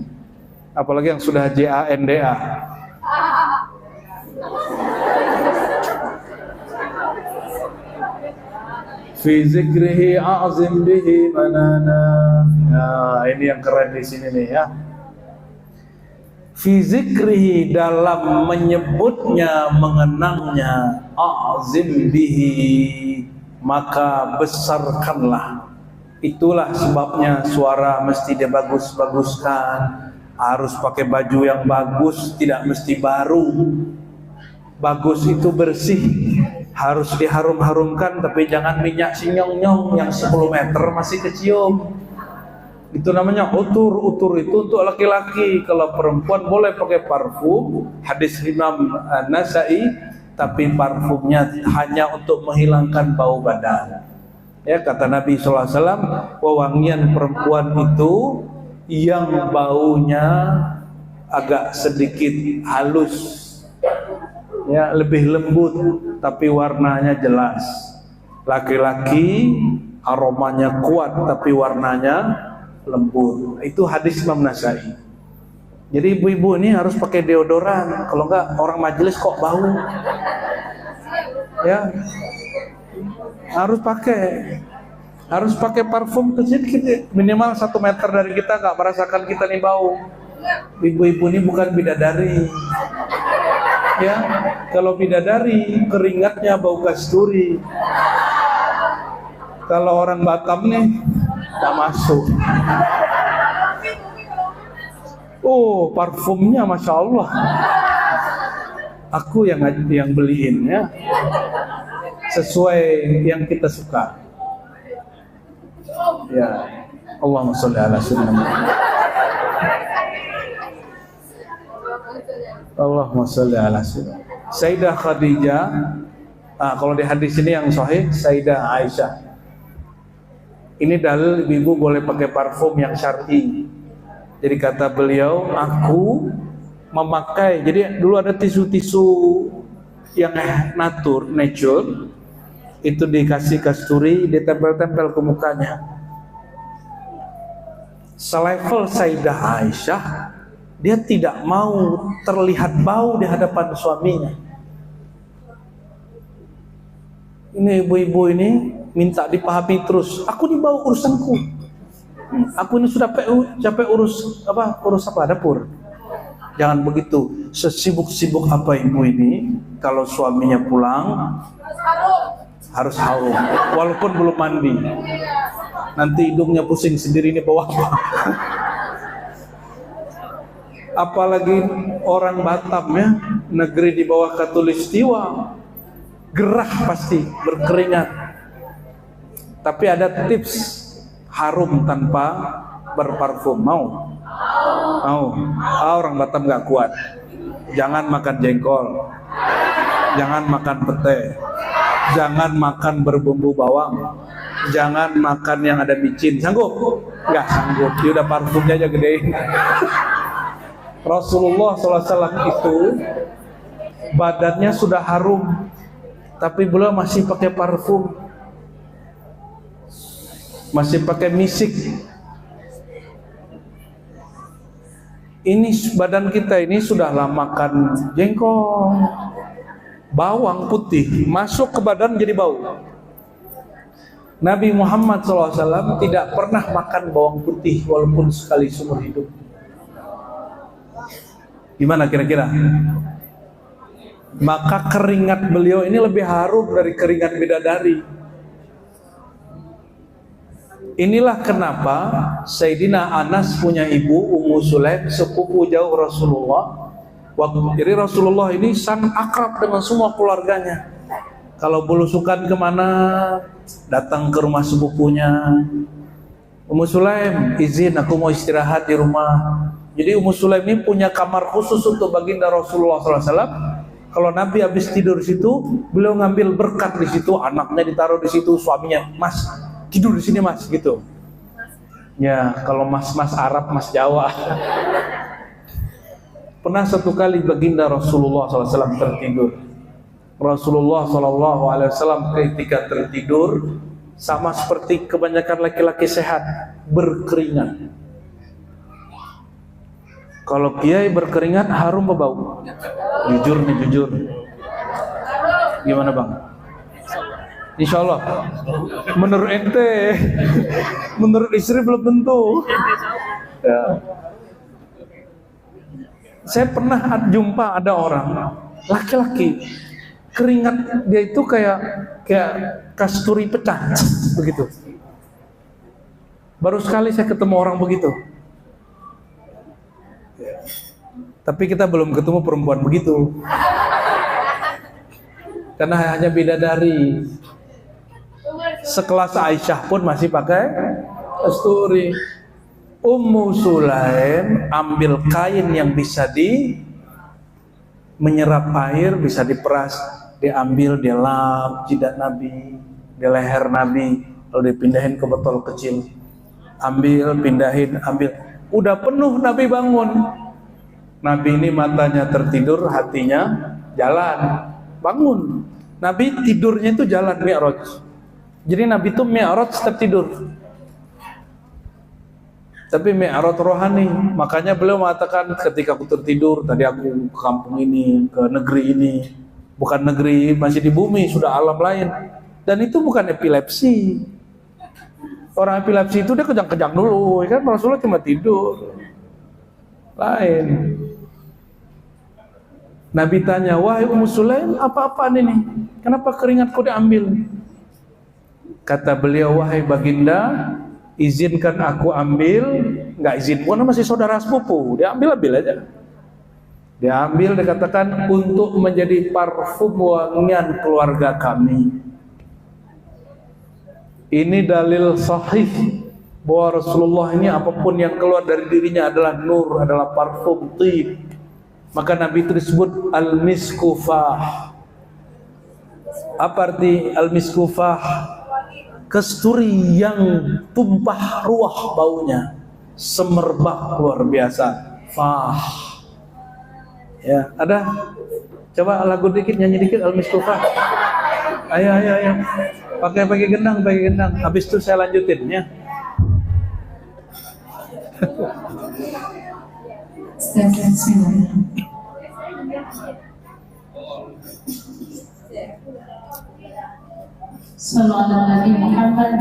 Apalagi yang sudah JANDA. Fi zikrihi a'zim bihi manana. Nah, ini yang keren di sini nih ya. Fi zikrihi, dalam menyebutnya, mengenangnya, a'zim bihi, maka besarkanlah. Itulah sebabnya suara mesti dibagus-baguskan, harus pakai baju yang bagus, tidak mesti baru. Bagus itu bersih, harus diharum-harumkan, tapi jangan minyak sinyong-nyong yang 10 meter masih kecium. Itu namanya utur. Utur itu untuk laki-laki. Kalau perempuan boleh pakai parfum, hadis Imam Nasai, tapi parfumnya hanya untuk menghilangkan bau badan. Ya, kata Nabi SAW, wewangian perempuan itu yang baunya agak sedikit halus, ya, lebih lembut, tapi warnanya jelas. Laki-laki aromanya kuat, tapi warnanya lembut. Itu hadis Imam Nasai. Jadi ibu-ibu ini harus pakai deodoran, kalau enggak orang majelis kok bau. Ya, harus pakai parfum kecil, minimal 1 meter dari kita, nggak merasakan kita nih bau. Ibu-ibu ini bukan bidadari. Ya, kalau bidadari keringatnya bau kasturi. Kalau orang Batam nih tak masuk. Oh, parfumnya Masya Allah. Aku yang beliin ya, sesuai yang kita suka. Ya, Allahumma sholli ala sayyidina Muhammad. Allahumma sholli ala sayyidina Sayyidah Khadijah. Kalau di hadis ini yang sahih Sayyidah Aisyah. Ini dalil ibu boleh pakai parfum yang syar'i. Jadi kata beliau, aku memakai, jadi dulu ada tisu-tisu yang natural, itu dikasih kasturi, ditempel-tempel ke mukanya. Selevel Sayyidah Aisyah, dia tidak mau terlihat bau di hadapan suaminya. Ini ibu-ibu ini minta dipahami terus, aku dibawa urusanku. Aku ini sudah capek urus dapur. Jangan begitu. Sesibuk-sibuk apa ibu ini, kalau suaminya pulang harus harum, walaupun belum mandi. Nanti hidungnya pusing sendiri, ini bawa apa. Apalagi orang Batam ya, negeri di bawah Katulistiwa, gerah pasti, berkeringat. Tapi ada tips harum tanpa berparfum. Mau? Orang Batam nggak kuat. Jangan makan jengkol, jangan makan pete, jangan makan berbumbu bawang, jangan makan yang ada micin. Sanggup? Nggak sanggup. Dia udah parfumnya aja gedein. Rasulullah SAW itu badannya sudah harum, tapi beliau masih pakai parfum, masih pakai misik. Ini badan kita ini sudahlah makan jengkol, bawang putih, masuk ke badan jadi bau. Nabi Muhammad SAW tidak pernah makan bawang putih walaupun sekali seumur hidup. Gimana kira-kira? Maka keringat beliau ini lebih harum dari keringat bidadari. Inilah kenapa Sayyidina Anas punya ibu Ummu Sulaim, sepupu jauh Rasulullah. Jadi Rasulullah ini sangat akrab dengan semua keluarganya. Kalau belusukan kemana, datang ke rumah sepupunya. Ummu Sulaim, izin aku mau istirahat di rumah. Jadi Ummu Sulaim ini punya kamar khusus untuk baginda Rasulullah SAW. Kalau Nabi habis tidur di situ, beliau ngambil berkat di situ, anaknya ditaruh di situ, suaminya, Mas, tidur di sini Mas, gitu. Ya, kalau mas-mas Arab, mas Jawa. Pernah satu kali baginda Rasulullah SAW tertidur. Rasulullah SAW ketika tertidur sama seperti kebanyakan laki-laki sehat, berkeringat. Kalau kiai berkeringat harum bau. Jujur nih, jujur. Gimana bang? Insya Allah. Menurut ente, menurut istri belum tentu. Ya. Saya pernah jumpa ada orang laki-laki keringat dia itu kayak kasturi pecah begitu. Baru sekali saya ketemu orang begitu. Tapi kita belum ketemu perempuan begitu. Karena hanya bidadari. Sekelas Aisyah pun masih pakai kasturi. Ummu Sulaim ambil kain yang bisa menyerap air, bisa diperas, diambil, dilap jidat Nabi, di leher Nabi, lalu dipindahin ke botol kecil. Ambil, pindahin, ambil. Udah penuh Nabi bangun. Nabi ini matanya tertidur, hatinya jalan. Bangun. Nabi tidurnya itu jalan Mi'raj. Jadi Nabi itu Mi'raj tertidur. Tapi Mi'raj rohani. Makanya beliau mengatakan ketika aku tertidur, tadi aku ke kampung ini, ke negeri ini. Bukan negeri, masih di bumi, sudah alam lain. Dan itu bukan epilepsi. Orang epilepsi itu dia kejang-kejang dulu, kan Rasulullah cuma tidur. Lain. Nabi tanya, wahai Ummu Sulaim, apa-apaan ini? Kenapa keringatku diambil? Kata beliau, wahai baginda, izinkan aku ambil. Nggak izin pun, masih saudara sepupu. Dia ambil aja. Dia ambil, dikatakan untuk menjadi parfum wangian keluarga kami. Ini dalil sahih bahwa Rasulullah ini apapun yang keluar dari dirinya adalah nur, adalah parfum, tib. Maka Nabi itu disebut al-miskufah. Apa arti al-miskufah? Kasturi yang tumpah ruah baunya, semerbak luar biasa. Fah. Ya, ada. Coba lagu dikit, nyanyi dikit al-miskufah. Ayo. Pakai gendang, Habis itu saya lanjutin ya. Sallallahu alaihi Muhammad.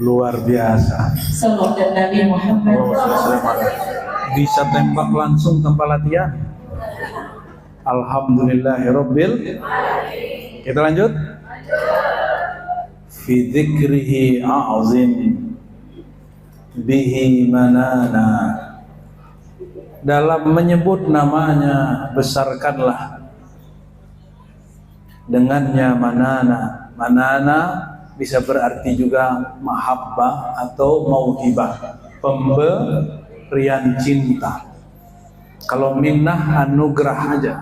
Luar biasa. Sallallahu Nabi Muhammad. Bisa tembak langsung tanpa latihan. Alhamdulillahirabbil. Kita lanjut. Fi dzikrihi a'zim bihi manana. Dalam menyebut namanya besarkanlah dengannya manana. Manana bisa berarti juga mahabbah atau mauhibah, pemberian cinta. Kalau minnah anugerah aja.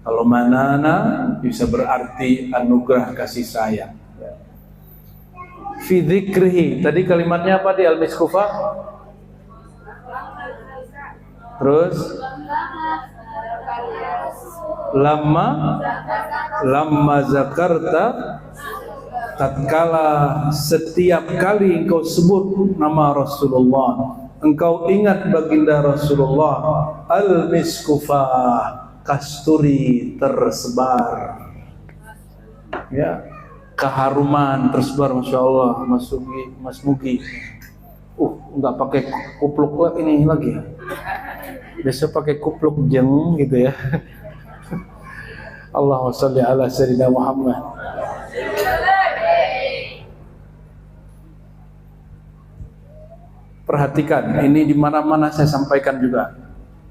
Kalau manana bisa berarti anugerah kasih sayang. Fi dzikrihi, tadi kalimatnya apa di Al-Miskufah? Terus lamma zakarta, tatkala setiap kali engkau sebut nama Rasulullah, engkau ingat baginda Rasulullah, al-miskufah, kasturi tersebar, ya, keharuman tersebar, masya Allah, Mas Mugi, nggak pakai kupluk ini lagi, biasa pakai kupluk jeng gitu ya. Allahumma sholli ala sayyidina Muhammad. Perhatikan, ini di mana-mana saya sampaikan juga.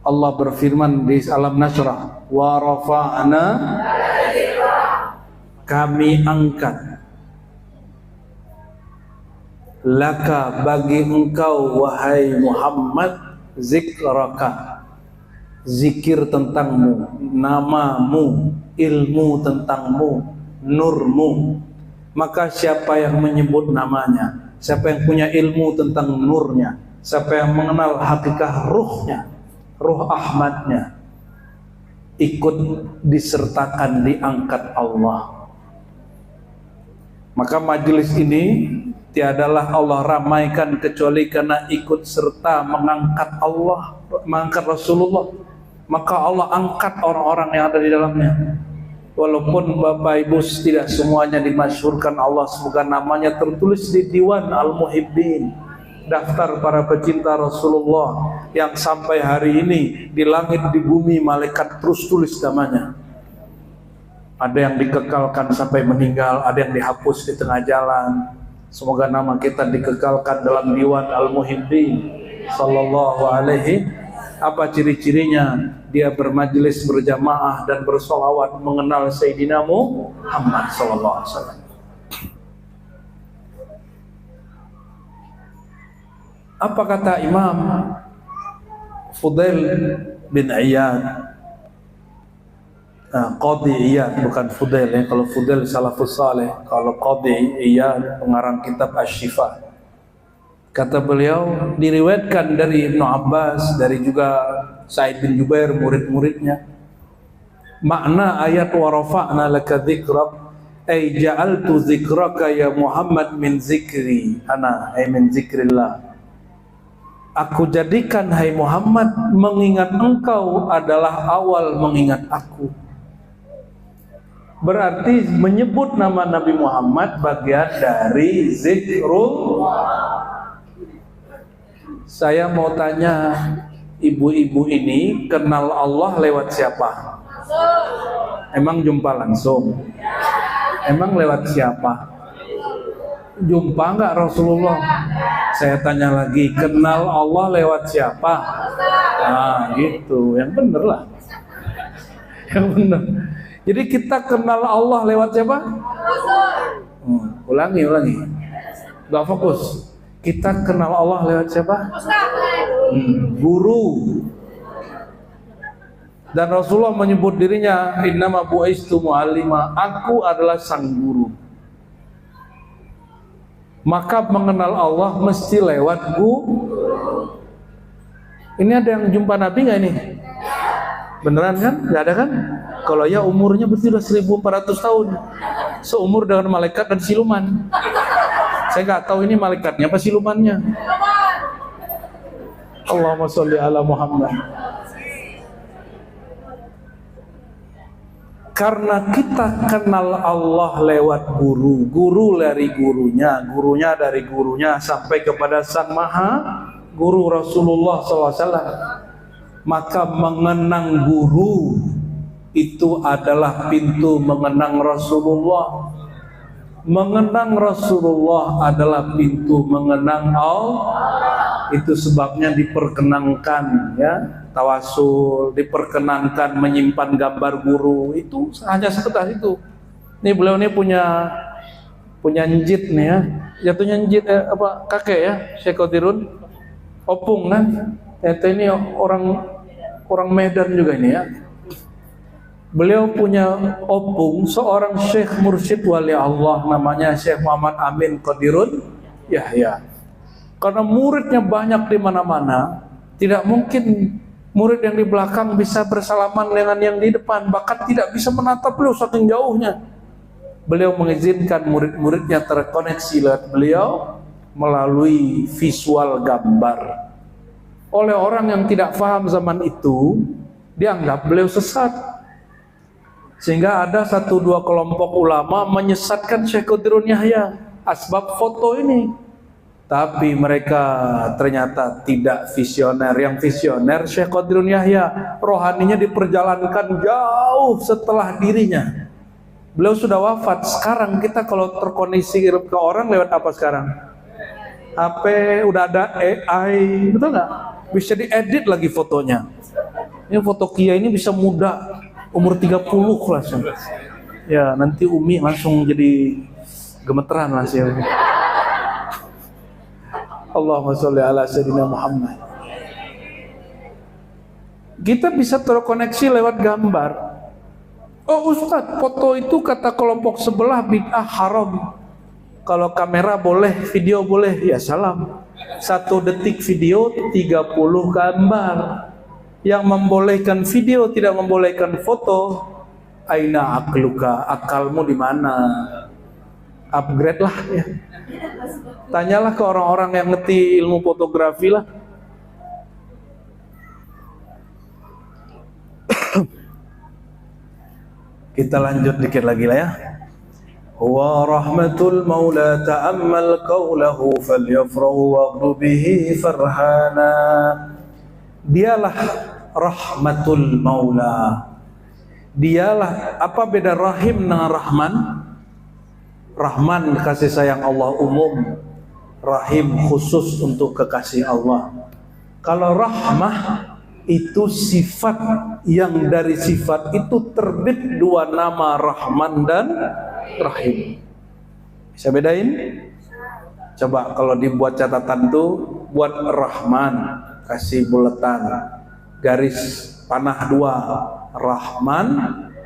Allah berfirman di Alam Nasrah, wa rafa'na, kami angkat, laka bagi engkau wahai Muhammad, zikraka, zikir tentangmu, namamu, ilmu tentangmu, nurmu. Maka siapa yang menyebut namanya, siapa yang punya ilmu tentang nurnya, siapa yang mengenal hakikat ruhnya, ruh Ahmadnya, ikut disertakan diangkat Allah. Maka majelis ini tiadalah Allah ramaikan kecuali karena ikut serta mengangkat Allah, mengangkat Rasulullah. Maka Allah angkat orang-orang yang ada di dalamnya. Walaupun Bapak Ibu tidak semuanya dimasyhurkan Allah, semoga namanya tertulis di Diwan Al-Muhibbin, daftar para pecinta Rasulullah, yang sampai hari ini di langit di bumi malaikat terus tulis namanya. Ada yang dikekalkan sampai meninggal, ada yang dihapus di tengah jalan. Semoga nama kita dikekalkan dalam Diwan Al-Muhibbin sallallahu alaihi. Apa ciri-cirinya? Dia bermajelis berjamaah dan bersolawat mengenal Sayyidina Muhammad sallallahu alaihi wasallam. Apa kata Imam Fudail bin Iyad, Qadhi Iyad, bukan Fudail ya. Kalau Fudail salafus saleh, kalau Qadhi Iyad pengarang kitab Asy-Syifa. Kata beliau, diriwayatkan dari Ibnu Abbas, dari juga Sa'id bin Jubair, murid-muridnya, makna ayat wa rafa'na laka dzikrak, ay ja'altu dzikraka ya Muhammad min zikri ana, ay min zikrillah. Aku jadikan hai Muhammad, mengingat engkau adalah awal mengingat aku. Berarti menyebut nama Nabi Muhammad bagian dari zikrullah. Saya mau tanya, ibu-ibu ini kenal Allah lewat siapa? Emang jumpa langsung? Emang lewat siapa? Jumpa nggak Rasulullah? Saya tanya lagi, kenal Allah lewat siapa? Nah gitu, yang bener lah. Yang bener. Jadi kita kenal Allah lewat siapa? Ulangi. Gak fokus. Kita kenal Allah lewat siapa? Guru. Dan Rasulullah menyebut dirinya, innama bu'istu mu'allima, aku adalah sang guru. Maka mengenal Allah mesti lewat guru. Ini ada yang jumpa Nabi nggak ini? Beneran kan? Nggak ada kan? Kalau ya umurnya berarti sudah 1400 tahun. Seumur dengan malaikat dan siluman. Saya nggak tahu ini malaikatnya apa silumannya. Allahumma sholli ala Muhammad. Karena kita kenal Allah lewat guru, guru dari gurunya, gurunya dari gurunya sampai kepada Sang Maha Guru Rasulullah SAW. Maka mengenang guru itu adalah pintu mengenang Rasulullah. Mengenang Rasulullah adalah pintu mengenang Allah. Itu sebabnya diperkenankan ya tawasul, diperkenankan menyimpan gambar guru. Itu hanya sekedar itu. Nih beliau ini punya njit nih ya. Jatuhnya njit kakek ya, Syekh Qadirun. Opung kan. Ternyata ini orang Medan juga ini ya. Beliau punya opung seorang Syekh Mursyid Wali Allah namanya Syekh Muhammad Amin Qadirun Yahya. Karena muridnya banyak di mana-mana, tidak mungkin murid yang di belakang bisa bersalaman dengan yang di depan, bahkan tidak bisa menatap beliau saking jauhnya. Beliau mengizinkan murid-muridnya terkoneksi lewat beliau melalui visual gambar. Oleh orang yang tidak paham zaman itu, dianggap beliau sesat. Sehingga ada 1-2 kelompok ulama menyesatkan Syekh Qadirun Yahya asbab foto ini. Tapi mereka ternyata tidak visioner. Yang visioner Syekh Qadirun Yahya, rohaninya diperjalankan jauh setelah dirinya. Beliau sudah wafat. Sekarang kita kalau terkoneksi ke orang lewat apa sekarang? HP, udah ada AI, betul nggak? Bisa diedit lagi fotonya. Ini foto Kia ini bisa muda, umur 30 langsung. Ya, nanti Umi langsung jadi gemeteran langsung. Allahumma sholli ala sayyidina Muhammad. Kita bisa terkoneksi lewat gambar. Oh Ustadz, foto itu kata kelompok sebelah bid'ah haram. Kalau kamera boleh, video boleh, ya salam. 1 detik video 30 gambar. Yang membolehkan video tidak membolehkan foto. Aina akluka, akalmu di mana? Upgrade lah ya. Tanyalah ke orang-orang yang ngerti ilmu fotografi lah. Kita lanjut dikit lagi lah ya. Wa rahmatul maula ta'ammal qawlahu falyafrahu waqdu bihi farhana. Dialah rahmatul maula. Dialah, apa beda rahim dengan rahman? Rahman kasih sayang Allah umum, rahim khusus untuk kekasih Allah. Kalau rahmah itu sifat yang dari sifat itu terbit 2 nama, Rahman dan Rahim. Bisa bedain? Coba kalau dibuat catatan tuh, buat Rahman, kasih buletan, garis panah 2, Rahman,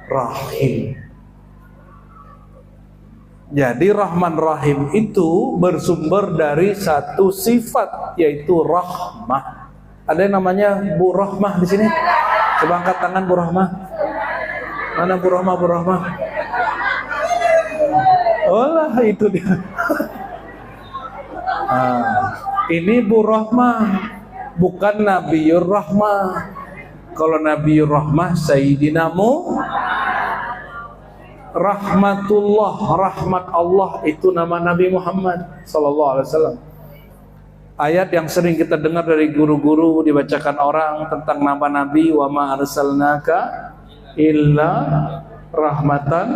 Rahim. Jadi Rahman Rahim itu bersumber dari satu sifat, yaitu rahmah. Ada yang namanya Bu Rahmah di sini? Coba angkat tangan Bu Rahmah. Mana Bu Rahmah? Bu Rahmah. Oh lah itu dia. Ini Bu Rahmah, bukan Nabiur Rahmah. Kalau Nabiur Rahmah Sayyidina Rahmatullah, rahmat Allah itu nama Nabi Muhammad sallallahu alaihi wasallam. Ayat yang sering kita dengar dari guru-guru dibacakan orang tentang nama Nabi, wa ma arsalnaka illa rahmatan.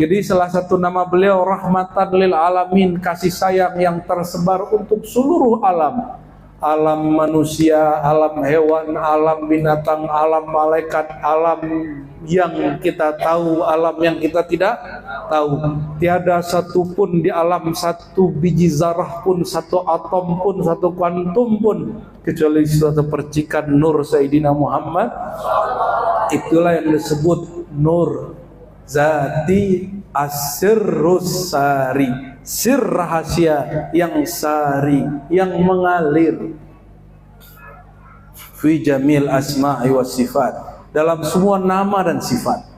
Jadi salah satu nama beliau rahmatan lil alamin, kasih sayang yang tersebar untuk seluruh alam. Alam manusia, alam hewan, alam binatang, alam malaikat, alam yang kita tahu, alam yang kita tidak tahu. Tiada satu pun di alam, satu biji zarah pun, satu atom pun, satu kuantum pun, kecuali suatu percikan nur Sayyidina Muhammad. Itulah yang disebut nur zati asirrus sari. Sir rahasia yang sari, yang mengalir fi jamil asma'i was sifat, dalam semua nama dan sifat.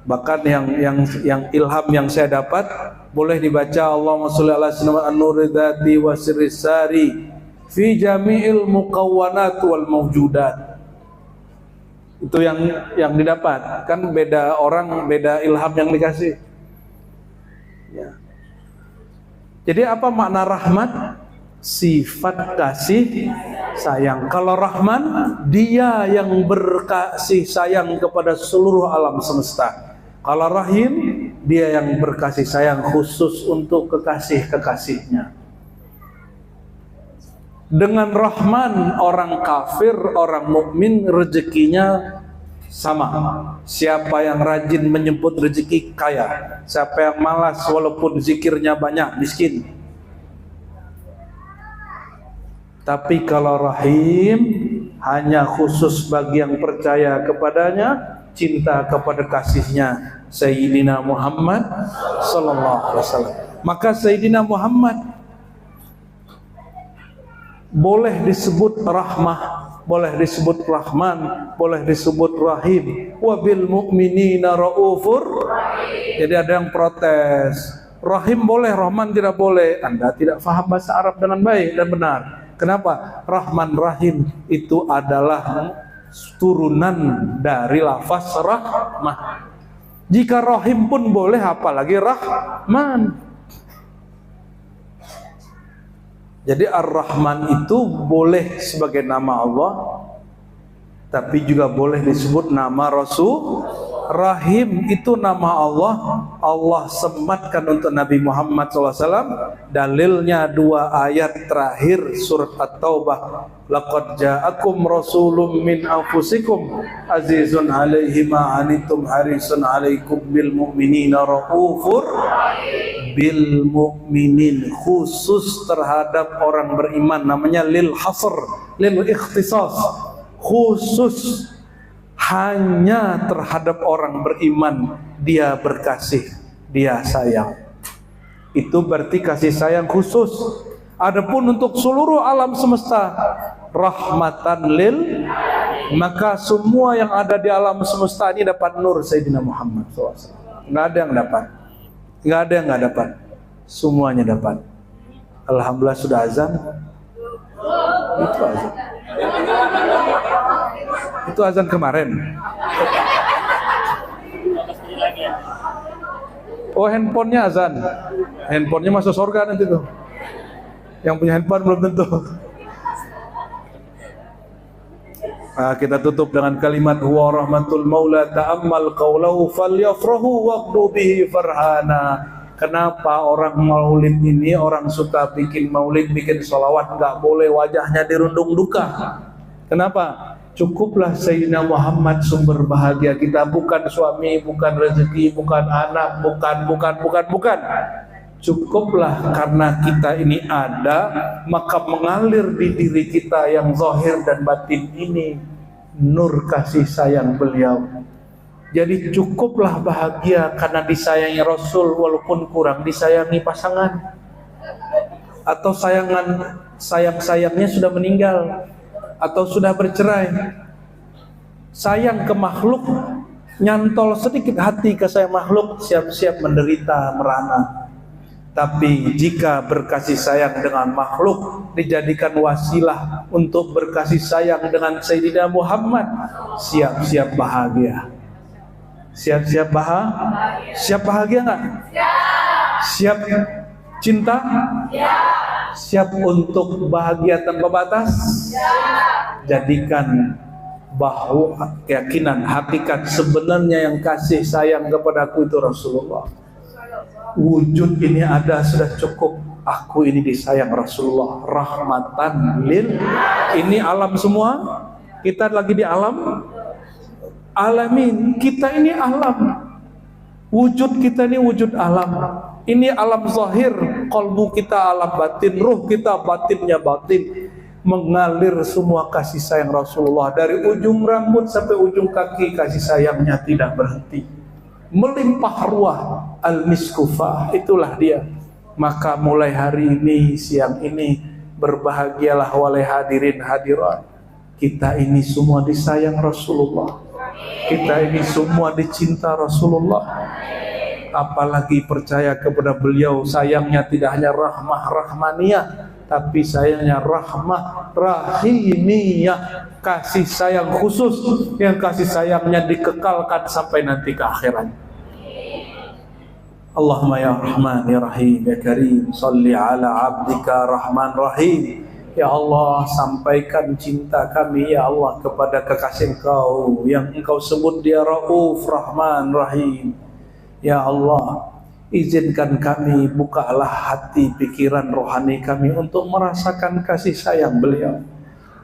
Bahkan yang ilham yang saya dapat boleh dibaca Allahumma sholli ala sayyidina an-nur dzati wa sirris sari fi jami'il muqawwanat wal mawjudat. Itu yang didapat. Kan beda orang, beda ilham yang dikasih. Ya. Jadi apa makna rahmat? Sifat kasih sayang. Kalau Rahman, dia yang berkasih sayang kepada seluruh alam semesta. Kalau Rahim, dia yang berkasih sayang khusus untuk kekasih-kekasihnya. Dengan Rahman, orang kafir, orang mukmin rezekinya sama. Siapa yang rajin menyebut rezeki kaya, siapa yang malas walaupun zikirnya banyak miskin. Tapi kalau Rahim hanya khusus bagi yang percaya kepadanya, cinta kepada kasihnya Sayyidina Muhammad sallallahu alaihi wasallam. Maka Sayyidina Muhammad boleh disebut rahmah, boleh disebut rahman, boleh disebut rahim. Wa bil mu'minina raufur. Jadi ada yang protes, rahim boleh, rahman tidak boleh. Anda tidak faham bahasa Arab dengan baik dan benar. Kenapa? Rahman Rahim itu adalah turunan dari lafaz rahmah. Jika Rahim pun boleh, apalagi Rahman. Jadi Ar-Rahman itu boleh sebagai nama Allah, tapi juga boleh disebut nama Rasul. Rahim itu nama Allah. Allah sematkan untuk Nabi Muhammad SAW. Dalilnya 2 ayat terakhir surat At-Taubah. Laqad ja'akum rasulun min anfusikum azizun 'alaihi ma 'anittum harisun 'alaikum bil mu'minina raufur bil mu'minin. Khusus terhadap orang beriman, namanya lil hasr, lil ikhtisas. Khusus hanya terhadap orang beriman dia berkasih, dia sayang. Itu berarti kasih sayang khusus. Adapun untuk seluruh alam semesta, rahmatan lil, maka semua yang ada di alam semesta ini dapat nur Sayyidina Muhammad SAW. Nggak ada yang dapat, nggak ada yang nggak dapat, semuanya dapat. Alhamdulillah sudah azan. Itu azan. Itu azan kemarin. Oh, handphonenya azan. Handphonenya masuk surga nanti tuh. Yang punya handphone belum tentu. Nah, kita tutup dengan kalimat huwa rahmatul maula ta'ammal qawlahu falyafrahu waqdu bihi farhana. Kenapa orang maulid ini, orang suka bikin maulid, bikin sholawat, nggak boleh wajahnya dirundung duka? Kenapa? Cukuplah Sayyidina Muhammad sumber bahagia kita, bukan suami, bukan rezeki, bukan anak, bukan. Cukuplah karena kita ini ada, maka mengalir di diri kita yang zahir dan batin ini nur kasih sayang beliau. Jadi cukuplah bahagia karena disayangi Rasul walaupun kurang disayangi pasangan, atau sayangnya sudah meninggal atau sudah bercerai. Sayang ke makhluk, nyantol sedikit hati ke sayang makhluk, siap-siap menderita, merana. Tapi jika berkasih sayang dengan makhluk dijadikan wasilah untuk berkasih sayang dengan Sayyidina Muhammad, siap-siap bahagia. Siap-siap bahagia. Siap bahagia nggak? Siap cinta? Siap untuk bahagia tanpa batas? Jadikan bahwa keyakinan hakikat sebenarnya yang kasih sayang kepadaku itu Rasulullah. Wujud ini ada sudah cukup. Aku ini disayang Rasulullah, rahmatan lil. Ini alam semua. Kita lagi di alam alamin. Kita ini alam. Wujud kita ini wujud alam. Ini alam zahir. Qalbu kita alam batin. Ruh kita batinnya batin. Mengalir semua kasih sayang Rasulullah. Dari ujung rambut sampai ujung kaki, kasih sayangnya tidak berhenti. Melimpah ruah al-miskufah, itulah dia. Maka mulai hari ini, siang ini, berbahagialah wahai hadirin hadirat. Kita ini semua disayang Rasulullah. Kita ini semua dicinta Rasulullah. Apalagi percaya kepada beliau, sayangnya tidak hanya rahmah rahmaniyah, tapi sayangnya rahmah rahimiyah, kasih sayang khusus yang kasih sayangnya dikekalkan sampai nanti ke akhirat. Allahumma ya Rahman ya Rahim ya Karim, salli ala abdika Rahman Rahim. Ya Allah, sampaikan cinta kami ya Allah kepada kekasih Engkau yang Engkau sebut dia Rauf Rahman Rahim. Ya Allah, izinkan kami, bukalah hati pikiran rohani kami untuk merasakan kasih sayang beliau,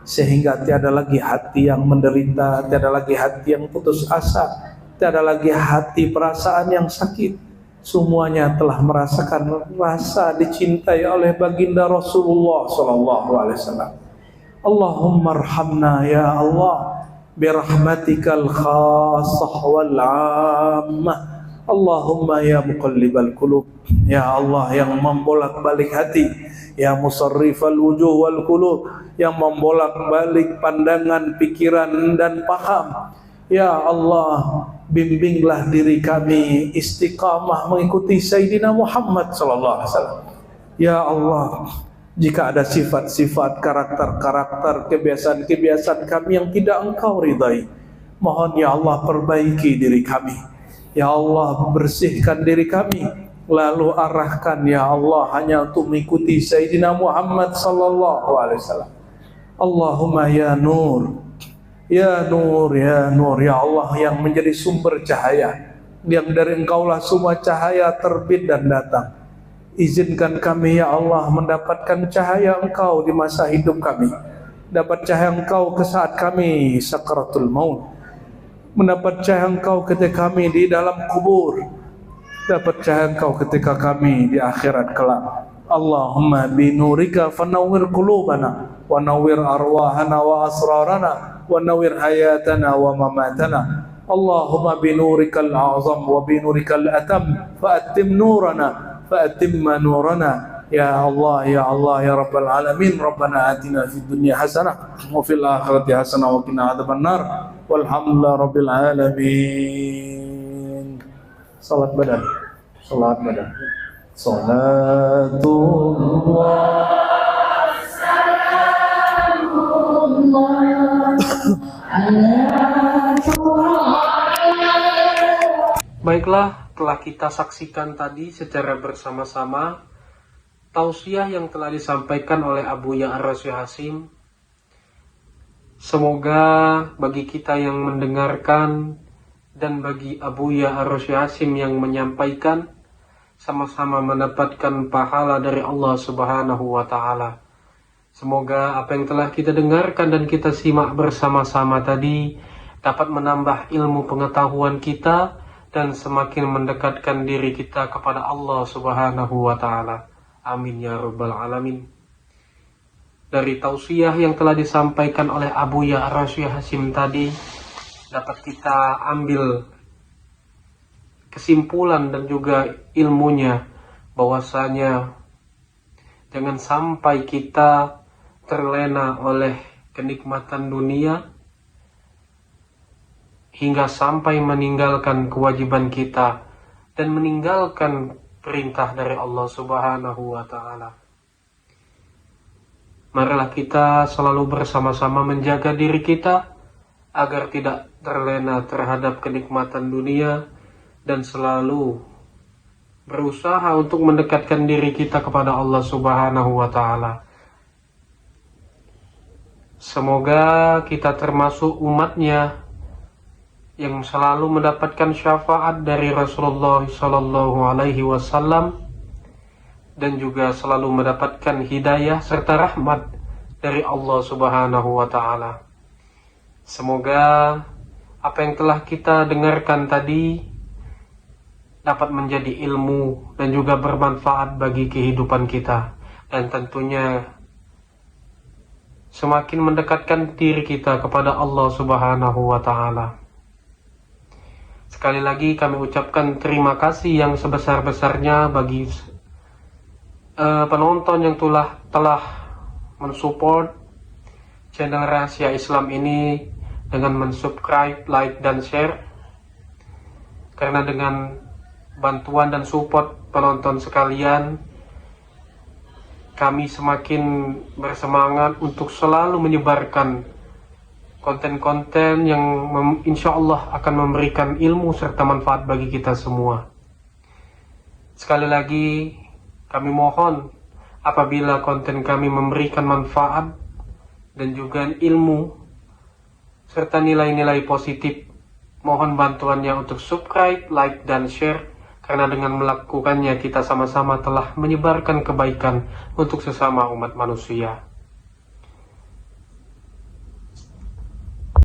sehingga tiada lagi hati yang menderita, tiada lagi hati yang putus asa, tiada lagi hati perasaan yang sakit. Semuanya telah merasakan rasa dicintai oleh baginda Rasulullah sallallahu alaihi wasallam. Allahumma arhamna ya Allah birahmatikal khassah wal 'ammah. Allahumma ya muqallibal qulub, ya Allah yang membolak-balik hati, ya musarrifal wujuh wal qulub, yang membolak-balik pandangan, pikiran dan paham. Ya Allah, bimbinglah diri kami istiqamah mengikuti Sayyidina Muhammad sallallahu alaihi wasallam. Ya Allah, jika ada sifat-sifat, karakter-karakter, kebiasaan-kebiasaan kami yang tidak Engkau ridai, mohon ya Allah perbaiki diri kami. Ya Allah, bersihkan diri kami, lalu arahkan ya Allah hanya untuk mengikuti Sayyidina Muhammad sallallahu alaihi wasallam. Allahumma ya Nur, ya Nur, ya Nur, ya Allah yang menjadi sumber cahaya, yang dari Engkaulah semua cahaya terbit dan datang. Izinkan kami ya Allah mendapatkan cahaya Engkau di masa hidup kami, dapat cahaya Engkau ke saat kami sakaratul maut, mendapat cahaya Engkau ketika kami di dalam kubur, dapat cahaya Engkau ketika kami di akhirat kelak. Allahumma binurika fanawwir qulubana wa nawwir arwahana wa asrarana wa nawwir hayatana wa mamatana. Allahumma binurikal a'zam wa binurikal atam fa'atim nurana fa'atimma nurana. Ya Allah, ya Allah, ya Rabbal Alamin. Rabbana atina fid dunya hasanah wa fil akhirati hasanah wa qina adzabannar. Walhamdulillahi Rabbil Alamin. Salat badan, salat badan. Salatullah Baiklah, telah kita saksikan tadi secara bersama-sama tausiah yang telah disampaikan oleh Abu Ya Ar-Rasy Hasim. Semoga bagi kita yang mendengarkan dan bagi Abu Ya Ar-Rasy Hasim yang menyampaikan sama-sama mendapatkan pahala dari Allah Subhanahu wa taala. Semoga apa yang telah kita dengarkan dan kita simak bersama-sama tadi dapat menambah ilmu pengetahuan kita dan semakin mendekatkan diri kita kepada Allah Subhanahu wa taala. Amin ya rabbal alamin. Dari tausiah yang telah disampaikan oleh Abu Ya Ar-Rasy Hasim tadi dapat kita ambil kesimpulan dan juga ilmunya, bahwasanya jangan sampai kita terlena oleh kenikmatan dunia hingga sampai meninggalkan kewajiban kita dan meninggalkan perintah dari Allah Subhanahu wa taala. Marilah kita selalu bersama-sama menjaga diri kita agar tidak terlena terhadap kenikmatan dunia dan selalu berusaha untuk mendekatkan diri kita kepada Allah Subhanahu wa taala. Semoga kita termasuk umatnya yang selalu mendapatkan syafaat dari Rasulullah sallallahu alaihi wasallam dan juga selalu mendapatkan hidayah serta rahmat dari Allah Subhanahu wa taala. Semoga apa yang telah kita dengarkan tadi dapat menjadi ilmu dan juga bermanfaat bagi kehidupan kita, dan tentunya semakin mendekatkan diri kita kepada Allah Subhanahu wa taala. Sekali lagi kami ucapkan terima kasih yang sebesar-besarnya bagi penonton yang telah mensupport channel Rahasia Islam ini dengan mensubscribe, like dan share. Karena dengan bantuan dan support penonton sekalian, kami semakin bersemangat untuk selalu menyebarkan konten-konten yang insya Allah akan memberikan ilmu serta manfaat bagi kita semua. Sekali lagi, kami mohon apabila konten kami memberikan manfaat dan juga ilmu serta nilai-nilai positif, mohon bantuannya untuk subscribe, like, dan share, karena dengan melakukannya kita sama-sama telah menyebarkan kebaikan untuk sesama umat manusia.